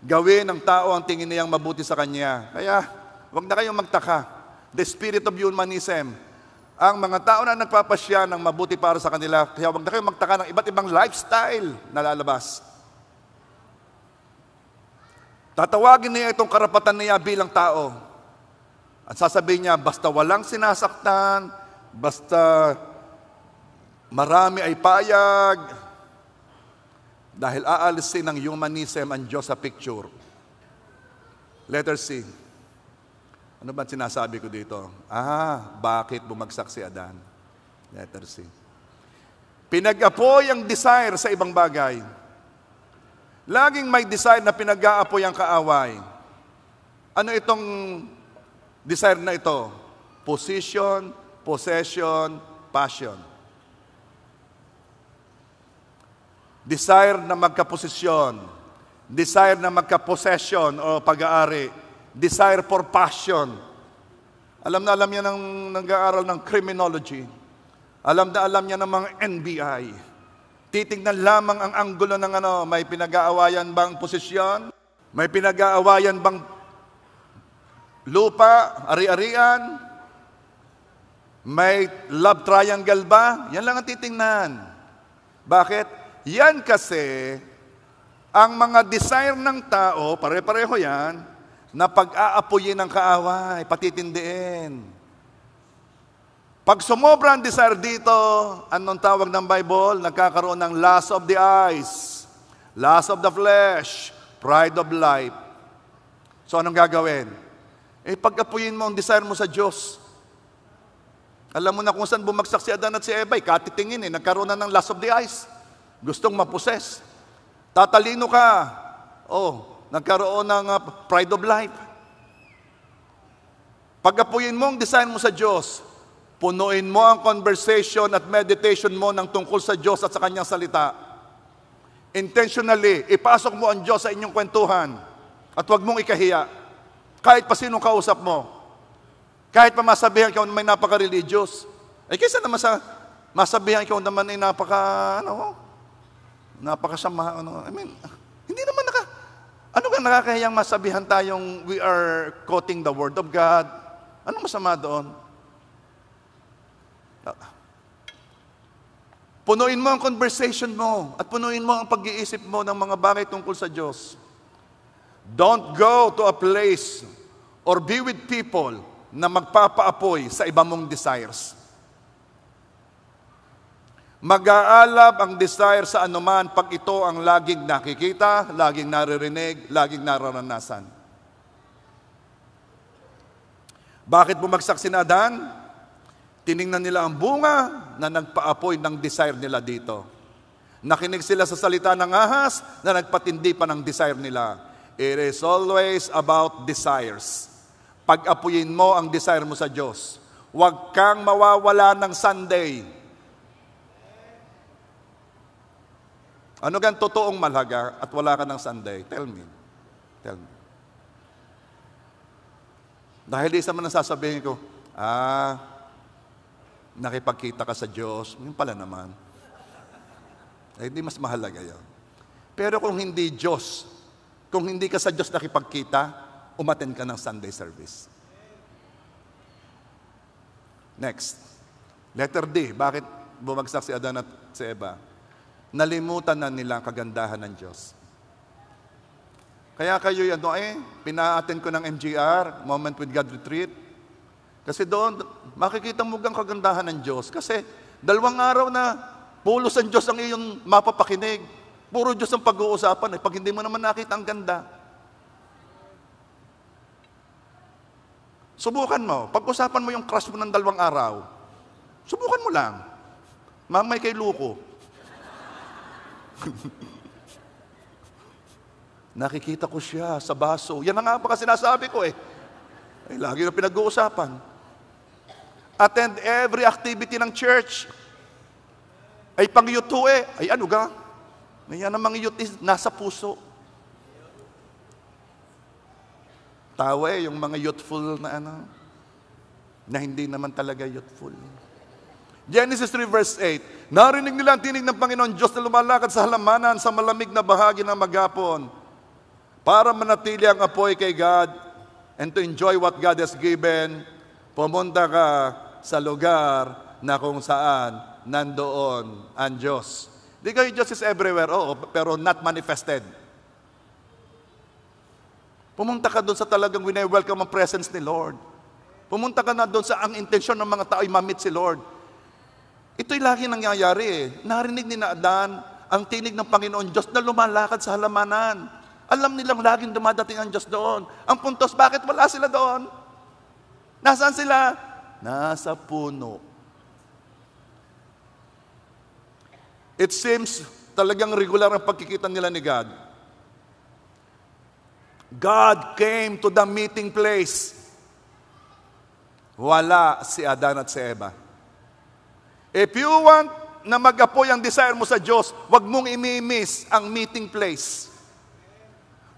Gawin ng tao ang tingin niyang mabuti sa kanya. Kaya, wag na kayong magtaka. The spirit of humanism. Ang mga tao na nagpapasya ng mabuti para sa kanila, kaya huwag na kayo magtaka ng iba't ibang lifestyle na lalabas. Tatawagin niya itong karapatan niya bilang tao. At sasabihin niya, basta walang sinasaktan, basta marami ay payag, dahil aalisin ng humanism ang Diyos sa picture. Letter C. Ano ba sinasabi ko dito? Bakit bumagsak si Adan? Letter C. Pinag-apoy ang desire sa ibang bagay. Laging may desire na pinag-aapoy ang kaaway. Ano itong desire na ito? Position, possession, passion. Desire na magkaposisyon. Desire na magka-possession o pag-aari. Desire for passion. Alam na alam niya ng nag-aaral ng criminology. Alam na alam niya ng mga NBI. Titignan lamang ang anggulo ng may pinag-aawayan bang posisyon? May pinag-aawayan bang lupa, ari-arian? May love triangle ba? Yan lang ang titingnan. Bakit? Yan kasi ang mga desire ng tao, pare-pareho yan, na pag-aapuyin ng kaaway, patitindiin. Pag sumobra ang desire dito, anong tawag ng Bible? Nagkakaroon ng lust of the eyes, lust of the flesh, pride of life. So anong gagawin? Pag-apuyin mo ang desire mo sa Diyos. Alam mo na kung saan bumagsak si Adan at si Eva, katitingin nagkaroon na ng lust of the eyes. Gustong maposes. Tatalino ka. Nagkaroon ng pride of life. Pag-apuyin mo ang desire mo sa Diyos, punuin mo ang conversation at meditation mo ng tungkol sa Diyos at sa Kanyang salita. Intentionally, ipasok mo ang Diyos sa inyong kwentuhan at huwag mong ikahiya. Kahit pa sinong kausap mo. Kahit pa masabihan ikaw na may napaka-religious. Kaysa naman sa masabihan ikaw naman ay napakasama. Hindi naman ano ka nakakahiyang masabihan tayong we are quoting the Word of God? Anong masama doon? Punuin mo ang conversation mo at punuin mo ang pag-iisip mo ng mga bagay tungkol sa Diyos. Don't go to a place or be with people na magpapaapoy sa iba mong desires. Mag-aalab ang desire sa anuman pag ito ang laging nakikita, laging naririnig, laging nararanasan. Bakit bumagsak si Adan? Tiningnan nila ang bunga na nagpaapoy ng desire nila dito. Nakinig sila sa salita ng ahas na nagpatindi pa ng desire nila. It is always about desires. Pag-apuyin mo ang desire mo sa Diyos. Huwag kang mawawala ng Sunday. Ano gan totoong malaga at wala ka ng Sunday? Tell me. Tell me. Dahil di sa man nasasabihin ko, nakipagkita ka sa Diyos, yun pala naman. Hindi mas mahalaga yun. Pero kung hindi Diyos, kung hindi ka sa Diyos nakipagkita, umattend ka ng Sunday service. Next. Letter D. Bakit bumagsak si Adan at si Eva? Nalimutan na nila ang kagandahan ng Diyos. Kaya kayo pina-attend ko ng MGR, Moment with God Retreat. Kasi doon, makikita mo ang kagandahan ng Diyos. Kasi 2 araw na pulos ang Diyos ang iyong mapapakinig. Puro Diyos ang pag-uusapan. Pag hindi mo naman nakita ang ganda. Subukan mo. Pag-usapan mo yung crush mo ng 2 araw. Subukan mo lang. Mamay kay Luko. Nakikita ko siya sa baso. Yan nga ba kasi sinasabi ko lagi na pinag-uusapan. Attend every activity ng church. Pang youth ano ga? Yan ang mga youth is nasa puso. Tawa yung mga youthful na na hindi naman talaga youthful. Genesis 3 verse 8, narinig nila ang tinig ng Panginoon Diyos na lumalakad sa halamanan sa malamig na bahagi ng maghapon para manatili ang apoy kay God and to enjoy what God has given Pumunta ka sa lugar na kung saan nandoon ang Diyos. Di kayo Diyos is everywhere, oo, pero not manifested. Pumunta ka doon sa talagang wini-welcome ang presence ni Lord. Pumunta ka na doon sa ang intensyon ng mga tao ay ma-meet si Lord. Ito'y lagi nangyayari eh. Narinig ni Adan ang tinig ng Panginoon Diyos na lumalakad sa halamanan. Alam nilang laging dumadating ang Diyos doon. Ang puntos, bakit wala sila doon? Nasaan sila? Nasa puno. It seems talagang regular ang pagkikita nila ni God. God came to the meeting place. Wala si Adan at si Eva. If you want na mag-apoy ang desire mo sa Diyos, huwag mong imi-miss ang meeting place.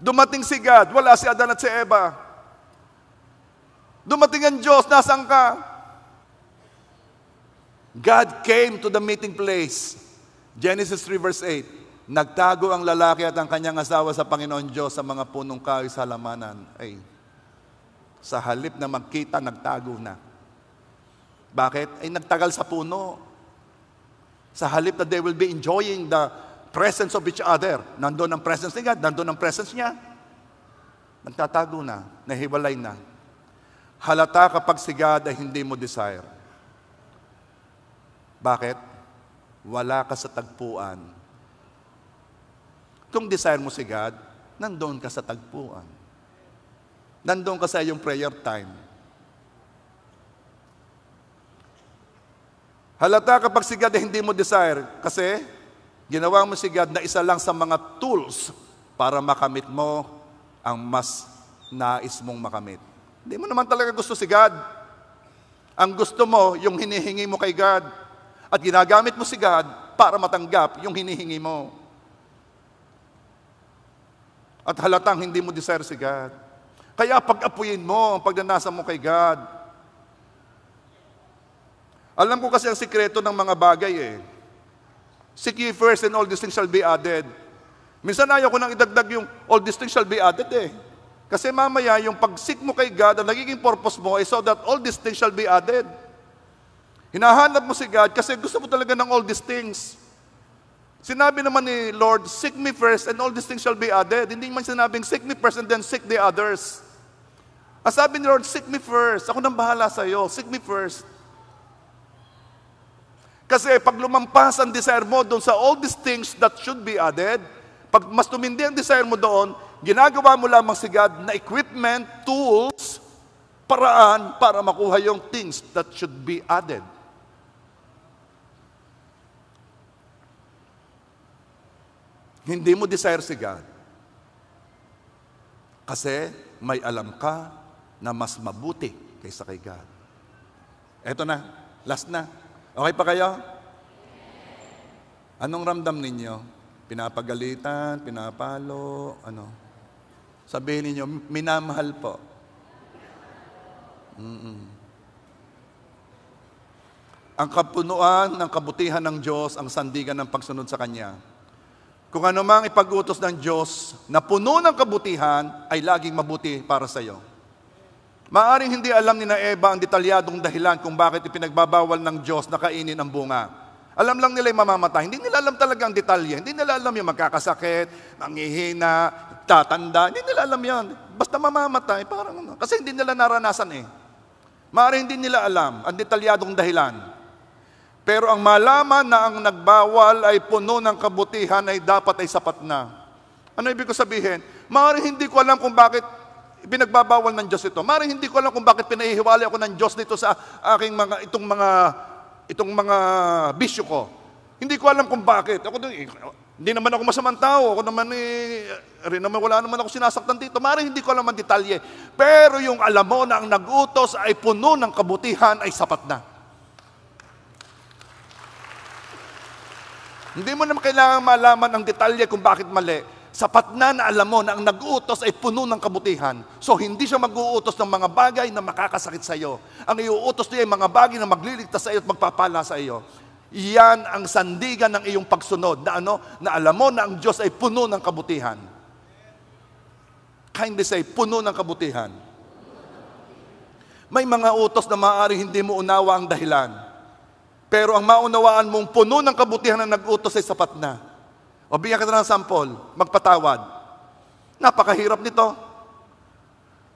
Dumating si God, wala si Adan at si Eva. Dumating ang Diyos, nasaan ka? God came to the meeting place. Genesis 3 verse 8. Nagtago ang lalaki at ang kanyang asawa sa Panginoon Diyos sa mga punong kahoy sa halamanan. Ay, sa halip na magkita, nagtago na. Bakit? Ay, nagtagal sa puno. Sa halip that they will be enjoying the presence of each other. Nandun ang presence ni God, nandun ang presence niya. Nagtatago na, nahiwalay na. Halata kapag si God ay hindi mo desire. Bakit? Wala ka sa tagpuan. Kung desire mo si God, nandun ka sa tagpuan. Nandun ka sa iyong prayer time. Halata kapag si God ay hindi mo desire kasi ginawa mo si God na isa lang sa mga tools para makamit mo ang mas nais mong makamit. Hindi mo naman talaga gusto si God. Ang gusto mo, yung hinihingi mo kay God. At ginagamit mo si God para matanggap yung hinihingi mo. At halatang hindi mo desire si God. Kaya pag-apuyin mo ang pagnanasa mo kay God. Alam ko kasi ang sikreto ng mga bagay eh. Seek ye first and all these things shall be added. Minsan ayaw ko nang idagdag yung all these things shall be added eh. Kasi mamaya yung pag-seek mo kay God, ang nagiging purpose mo ay so that all these things shall be added. Hinahanap mo si God kasi gusto mo talaga ng all these things. Sinabi naman ni Lord, seek me first and all these things shall be added. Hindi man sinabing seek me first and then seek the others. Ang sabi ni Lord, seek me first. Ako nang bahala sa iyo. Seek me first. Kasi pag lumampas ang desire mo doon sa all these things that should be added, pag mas tumindi ang desire mo doon, ginagawa mo lamang si God na equipment, tools, paraan para makuha yung things that should be added. Hindi mo desire si God. Kasi may alam ka na mas mabuti kaysa kay God. Eto na, last na. Okay pa kayo? Anong ramdam ninyo? Pinapagalitan, pinapalo, ano? Sabihin ninyo, minamahal po. Ang kapunuan ng kabutihan ng Diyos ang sandigan ng pagsunod sa Kanya. Kung ano mang ipag-utos ng Diyos na puno ng kabutihan ay laging mabuti para sa iyo. Maaring hindi alam ni Eva ang detalyadong dahilan kung bakit ipinagbabawal ng Diyos na kainin ang bunga. Alam lang nila yung mamamatay. Hindi nila alam talaga ang detalye. Hindi nila alam yung magkakasakit, manghihina, tatanda. Hindi nila alam yan. Basta mamamatay, parang kasi hindi nila naranasan eh. Maaring hindi nila alam ang detalyadong dahilan. Pero ang malaman na ang nagbawal ay puno ng kabutihan ay dapat ay sapat na. Ano ibig ko sabihin? Maaring hindi ko alam kung bakit pinagbabawal ng Diyos ito. Maring hindi ko alam kung bakit pinahihiwalay ako ng Diyos dito sa aking itong mga bisyo ko. Hindi ko alam kung bakit. Hindi naman ako masamang tao. Ako naman wala naman ako sinasaktan dito. Maring hindi ko alam ang detalye. Pero yung alam mo na ang nag-utos ay puno ng kabutihan ay sapat na. Hindi mo naman kailangan malaman ang detalye kung bakit mali. Sapat na alam mo na ang nag-uutos ay puno ng kabutihan. So, hindi siya mag-uutos ng mga bagay na makakasakit sa iyo. Ang iuutos niya ay mga bagay na magliligtas sa iyo at magpapala sa iyo. Iyan ang sandigan ng iyong pagsunod na alam mo na ang Diyos ay puno ng kabutihan. Kindly say, puno ng kabutihan. May mga utos na maaaring hindi mo unawa ang dahilan. Pero ang maunawaan mong puno ng kabutihan na nag-utos ay sapat na. O bigyan ka na ng sample, magpatawad. Napakahirap nito.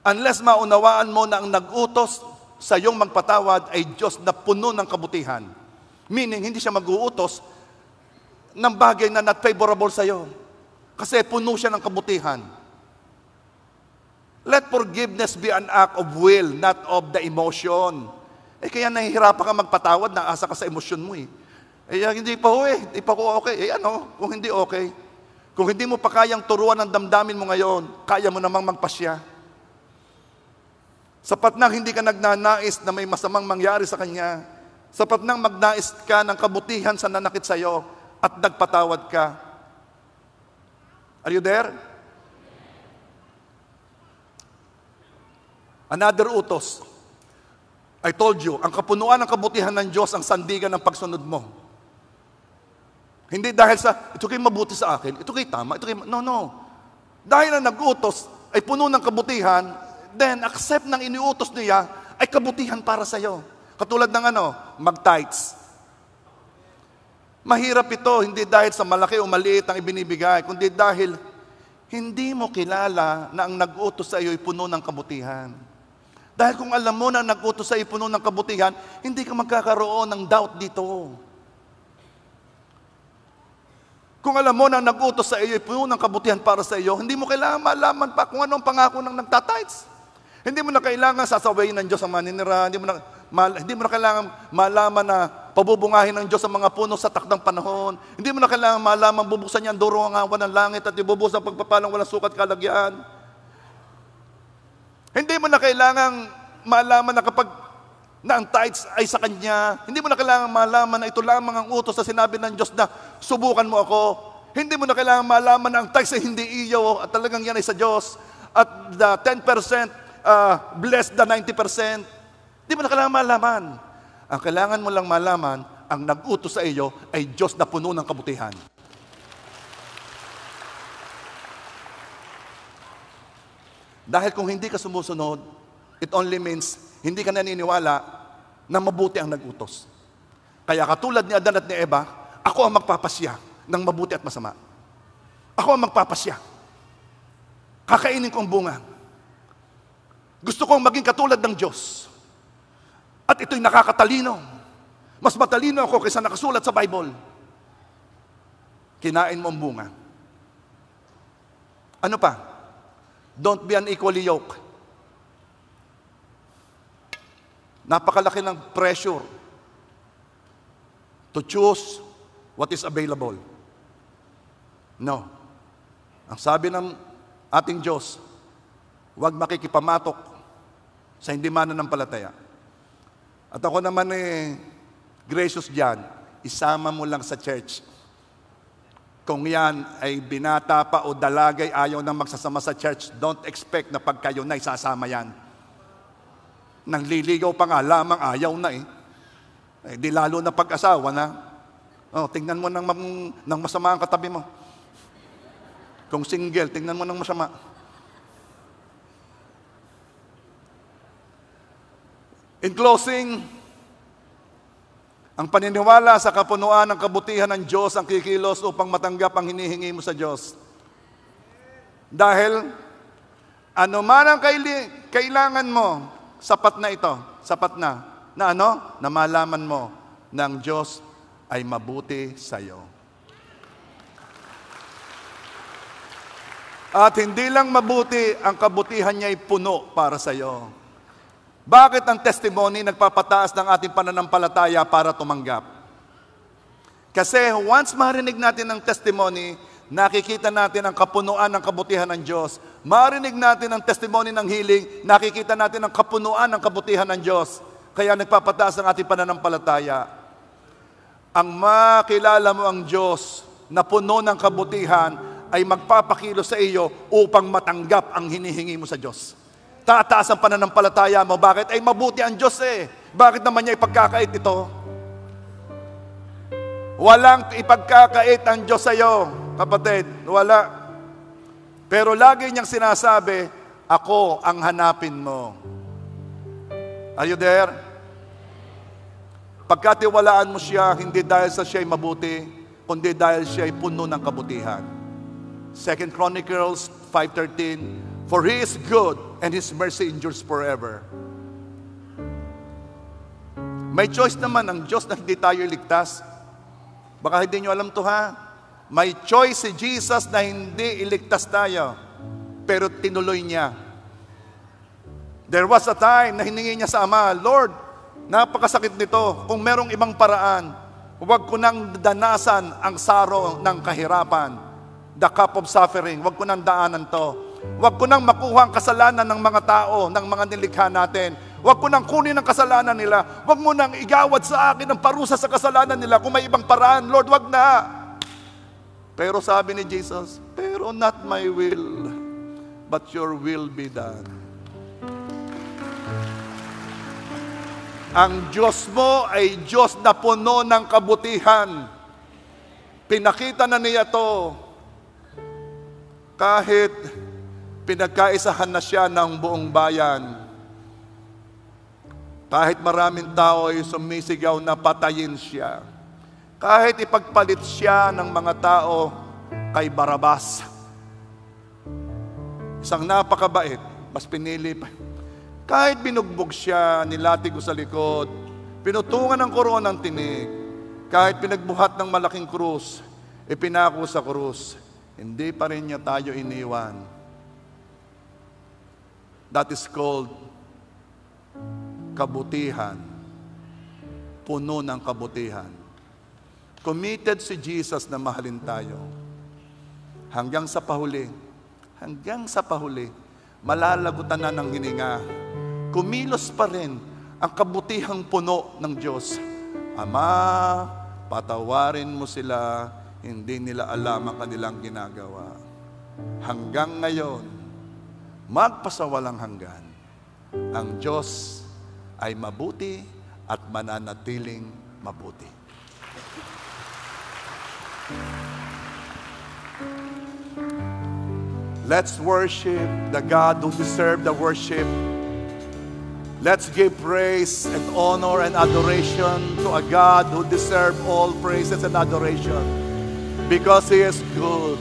Unless maunawaan mo na ang nag-utos sa iyong magpatawad ay Diyos na puno ng kabutihan. Meaning, hindi siya mag-uutos ng bagay na not favorable sa iyo. Kasi puno siya ng kabutihan. Let forgiveness be an act of will, not of the emotion. Kaya nahihirapan ka magpatawad, naasa ka sa emosyon mo hindi pa hindi pa ko okay. Kung hindi okay. Kung hindi mo pa kayang turuan ang damdamin mo ngayon, kaya mo namang magpasya. Sapat nang hindi ka nagnanais na may masamang mangyari sa Kanya. Sapat nang magnais ka ng kabutihan sa nanakit sa iyo at nagpatawad ka. Are you there? Another utos. I told you, ang kapunuan ng kabutihan ng Diyos ang sandigan ng pagsunod mo. Hindi dahil sa, ito kayo mabuti sa akin, ito kayo tama, ito kayo, no. Dahil na nag-utos ay puno ng kabutihan, then accept ng iniutos niya ay kabutihan para sa iyo. Katulad ng mag-tithes. Mahirap ito, hindi dahil sa malaki o maliit ang ibinibigay, kundi dahil hindi mo kilala na ang nag-utos sa iyo ay puno ng kabutihan. Dahil kung alam mo na ang nag-utos sa iyo ay puno ng kabutihan, hindi ka magkakaroon ng doubt dito. Kung alam mo na ang nag-utos sa iyo ay puno ng kabutihan para sa iyo, hindi mo kailangan malaman pa kung anong pangako ng nagtatites. Hindi mo na kailangan sasawayin ng Diyos ang maninira, hindi mo na kailangan malaman na pabubungahin ng Diyos ang mga puno sa takdang panahon. Hindi mo na kailangan malaman bubuksan niya ang duro ng awan ng langit at ibubuhos ang pagpapalang walang sukat kalagyan. Hindi mo na kailangan malaman na kapag na ang tithes ay sa Kanya. Hindi mo na kailangan malaman na ito lamang ang utos na sinabi ng Diyos na subukan mo ako. Hindi mo na kailangan malaman na ang tithes ay hindi iyo at talagang yan ay sa Diyos. At the 10% bless the 90%. Hindi mo na kailangan malaman. Ang kailangan mo lang malaman, ang nag-utos sa iyo ay Diyos na puno ng kabutihan. Dahil kung hindi ka sumusunod, it only means hindi ka naniniwala na mabuti ang nag-utos. Kaya katulad ni Adan at ni Eva, ako ang magpapasya ng mabuti at masama. Ako ang magpapasya. Kakainin ko ang bunga. Gusto kong maging katulad ng Diyos. At ito'y nakakatalino. Mas matalino ako kaysa nakasulat sa Bible. Kinain mo ang bunga. Ano pa? Don't be unequally yoked. Napakalaki ng pressure to choose what is available. No. Ang sabi ng ating Diyos, huwag makikipamatok sa hindi mananampalataya. At ako naman gracious diyan, isama mo lang sa church. Kung yan ay binata pa o dalagay ayaw nang magsasama sa church, don't expect na pag kayo na isasama yan. Nangliligaw pa nga lamang, ayaw na di lalo na pag-asawa na. Tingnan mo ng masama ang katabi mo. Kung single, tingnan mo ng masama. In closing, ang paniniwala sa kapunuan ng kabutihan ng Diyos ang kikilos upang matanggap ang hinihingi mo sa Diyos. Dahil, ano man ang kailangan mo, sapat na ito, sapat na. Na na malaman mo na ang Diyos ay mabuti sa iyo. At hindi lang mabuti, ang kabutihan niya ay puno para sa iyo. Bakit ang testimony nagpapataas ng ating pananampalataya para tumanggap? Kasi once marinig natin ang testimony, nakikita natin ang kapunuan ng kabutihan ng Diyos. Marinig natin ang testimony ng healing, nakikita natin ang kapunuan ng kabutihan ng Diyos. Kaya nagpapataas ang ating pananampalataya. Ang makilala mo ang Diyos na puno ng kabutihan ay magpapakilo sa iyo upang matanggap ang hinihingi mo sa Diyos. Tataas ang pananampalataya mo. Bakit? Ay mabuti ang Diyos Bakit naman niya ipagkakait ito? Walang ipagkakait ang Diyos sa iyo, kapatid. Wala. Pero lagi niyang sinasabi, ako ang hanapin mo. Are you there? Pagkatiwalaan mo siya, hindi dahil sa siya'y mabuti, kundi dahil siya'y puno ng kabutihan. 2 Chronicles 5:13, for He is good and His mercy endures forever. May choice naman ang Diyos na hindi tayo iligtas. Baka hindi nyo alam to ha. May choice si Jesus na hindi iligtas tayo. Pero tinuloy niya. There was a time na hiningi niya sa Ama, Lord, napakasakit nito. Kung merong ibang paraan, huwag ko nang danasan ang saro ng kahirapan. The cup of suffering. Huwag ko nang daanan to. Huwag ko nang makuha ang kasalanan ng mga tao, ng mga nilikha natin. Huwag ko nang kunin ang kasalanan nila. Huwag mo nang igawad sa akin ang parusa sa kasalanan nila. Kung may ibang paraan, Lord, huwag na. Pero sabi ni Jesus, pero not my will, but your will be done. Ang Diyos mo ay Diyos na puno ng kabutihan. Pinakita na niya to. Kahit pinagkaisahan na siya ng buong bayan. Kahit maraming tao ay sumisigaw na patayin siya. Kahit ipagpalit siya ng mga tao kay Barabas. Isang napakabait, mas pinili pa. Kahit binugbog siya, nilatig ko sa likod, pinutungan ng koronang tinig, kahit pinagbuhat ng malaking krus, ipinako sa krus, hindi pa rin niya tayo iniwan. That is called kabutihan. Puno ng kabutihan. Committed si Jesus na mahalin tayo. Hanggang sa pahuli, malalagutan na ng hininga. Kumilos pa rin ang kabutihang puno ng Diyos. Ama, patawarin mo sila, hindi nila alam ang kanilang ginagawa. Hanggang ngayon, magpasawalang hanggan, ang Diyos ay mabuti at mananatiling mabuti. Let's worship the God who deserves the worship. Let's give praise and honor and adoration to a God who deserves all praises and adoration because He is good.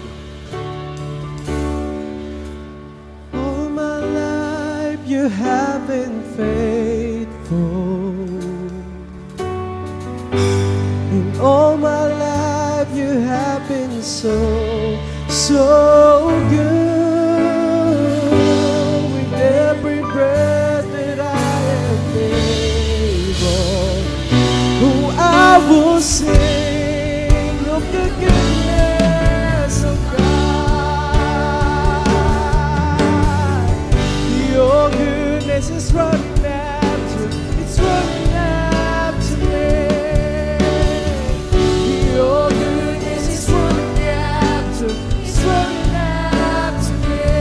All my life you have been faithful. In all my life you have been so good. With every breath that I am able, oh, I will sing of the goodness of God. Your goodness is running after, it's running after me. Your goodness is running after, it's running after me.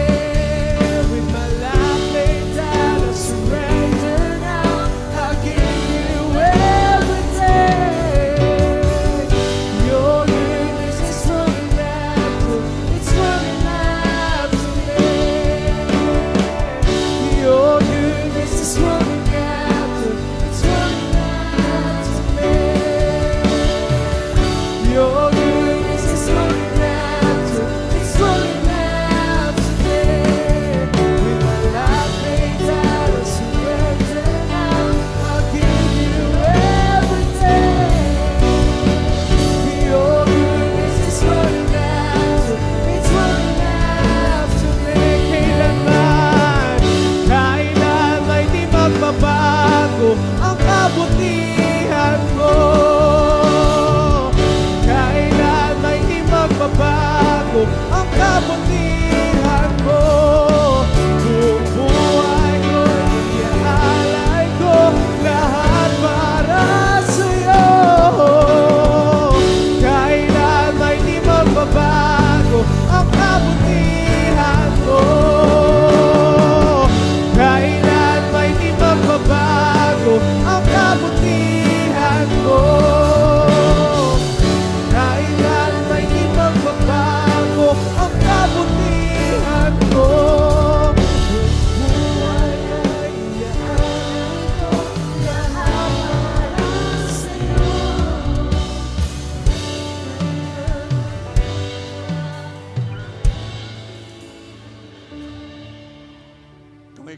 With my life laid down, I surrender now. I give you everything. Your goodness is running after, it's running after me. Your goodness is running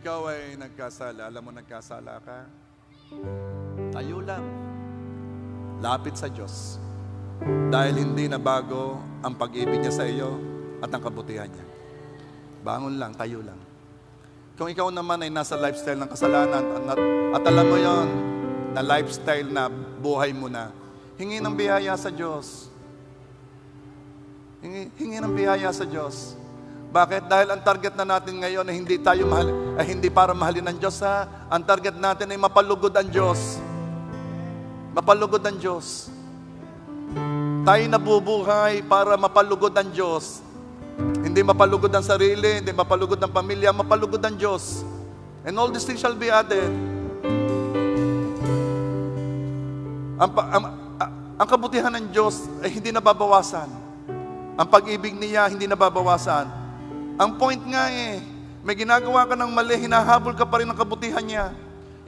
ikaw ay nagkasala, alam mo nagkasala ka, tayo lang. Lapit sa Diyos. Dahil hindi na bago ang pag-ibig niya sa iyo at ang kabutihan niya. Bangon lang, tayo lang. Kung ikaw naman ay nasa lifestyle ng kasalanan at alam mo yon na lifestyle na buhay mo na, hingi ng biyaya sa Diyos. Hingi ng biyaya sa Diyos. Bakit? Dahil ang target na natin ngayon ay hindi para mahalin ng Diyos, ha? Ang target natin ay mapalugod ang Diyos. Mapalugod ang Diyos. Tayo nabubuhay para mapalugod ang Diyos. Hindi mapalugod ang sarili, hindi mapalugod ang pamilya, mapalugod ang Diyos. And all these things shall be added. Ang kabutihan ng Diyos ay hindi nababawasan. Ang pag-ibig niya hindi nababawasan. Ang point nga may ginagawa ka ng mali, hinahabol ka pa rin ng kabutihan niya.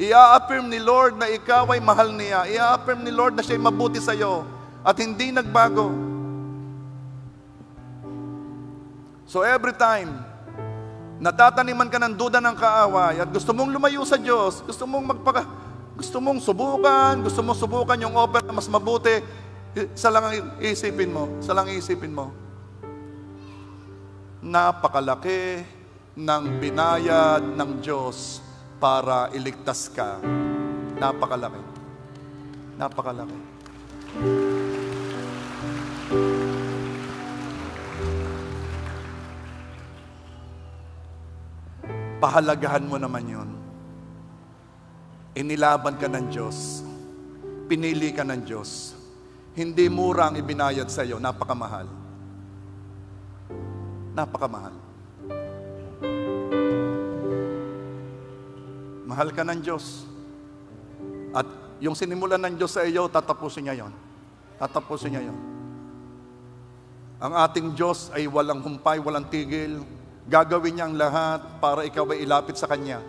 I-affirm ni Lord na ikaw ay mahal niya. I-affirm ni Lord na siya'y mabuti sa iyo at hindi nagbago. So every time natataniman ka ng duda ng kaaway at gusto mong lumayo sa Diyos, gusto mong subukan yung offer na mas mabuti, isa lang ang isipin mo. Napakalaki ng binayad ng Diyos para iligtas ka. Napakalaki. Napakalaki. Pahalagahan mo naman yun. Inilaban ka ng Diyos. Pinili ka ng Diyos. Hindi mura ang ibinayad sa iyo. Napakamahal. Napakamahal. Mahal ka ng Diyos. At yung sinimulan ng Diyos sa iyo, tatapusin niya yon. Tatapusin niya yon. Ang ating Diyos ay walang humpay, walang tigil. Gagawin niya ang lahat para ikaw ay ilapit sa Kanya.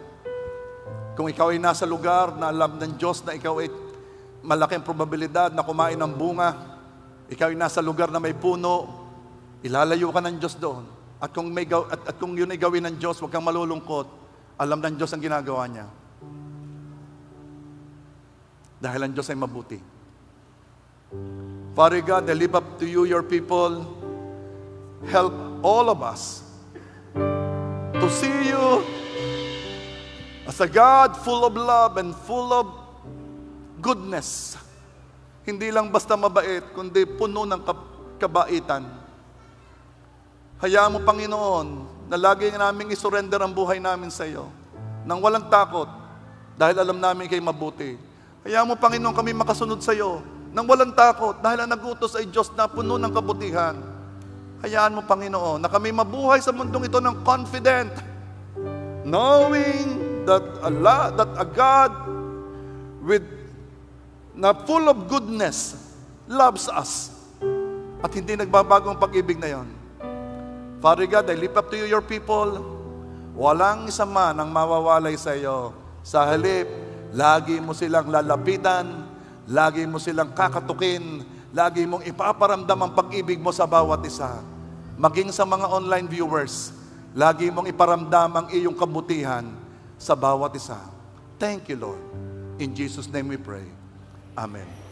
Kung ikaw ay nasa lugar na alam ng Diyos na ikaw ay malaking probabilidad na kumain ng bunga, ikaw ay nasa lugar na may puno, ilalayo ka ng Diyos doon. At kung yun ay gawin ng Diyos, huwag kang malulungkot. Alam ng Diyos ang ginagawa niya. Dahil ang Diyos ay mabuti. Father God, I lift up to you your people. Help all of us to see you as a God full of love and full of goodness. Hindi lang basta mabait, kundi puno ng kabaitan. Hayaan mo, Panginoon, na lagi naming isurrender ang buhay namin sa iyo nang walang takot, dahil alam namin kayo mabuti. Hayaan mo, Panginoon, kami makasunod sa iyo nang walang takot, dahil ang nag-utos ay Diyos na puno ng kabutihan. Hayaan mo, Panginoon, na kami mabuhay sa mundong ito ng confident, knowing that a God na full of goodness loves us at hindi nagbabago ang pag-ibig na yon. Father God, I lift up to you your people. Walang isa man ang mawawalay sa iyo. Sa halip, lagi mo silang lalapitan, lagi mo silang kakatukin, lagi mong ipaparamdam ang pag-ibig mo sa bawat isa. Maging sa mga online viewers, lagi mong iparamdam ang iyong kabutihan sa bawat isa. Thank you, Lord. In Jesus' name we pray. Amen.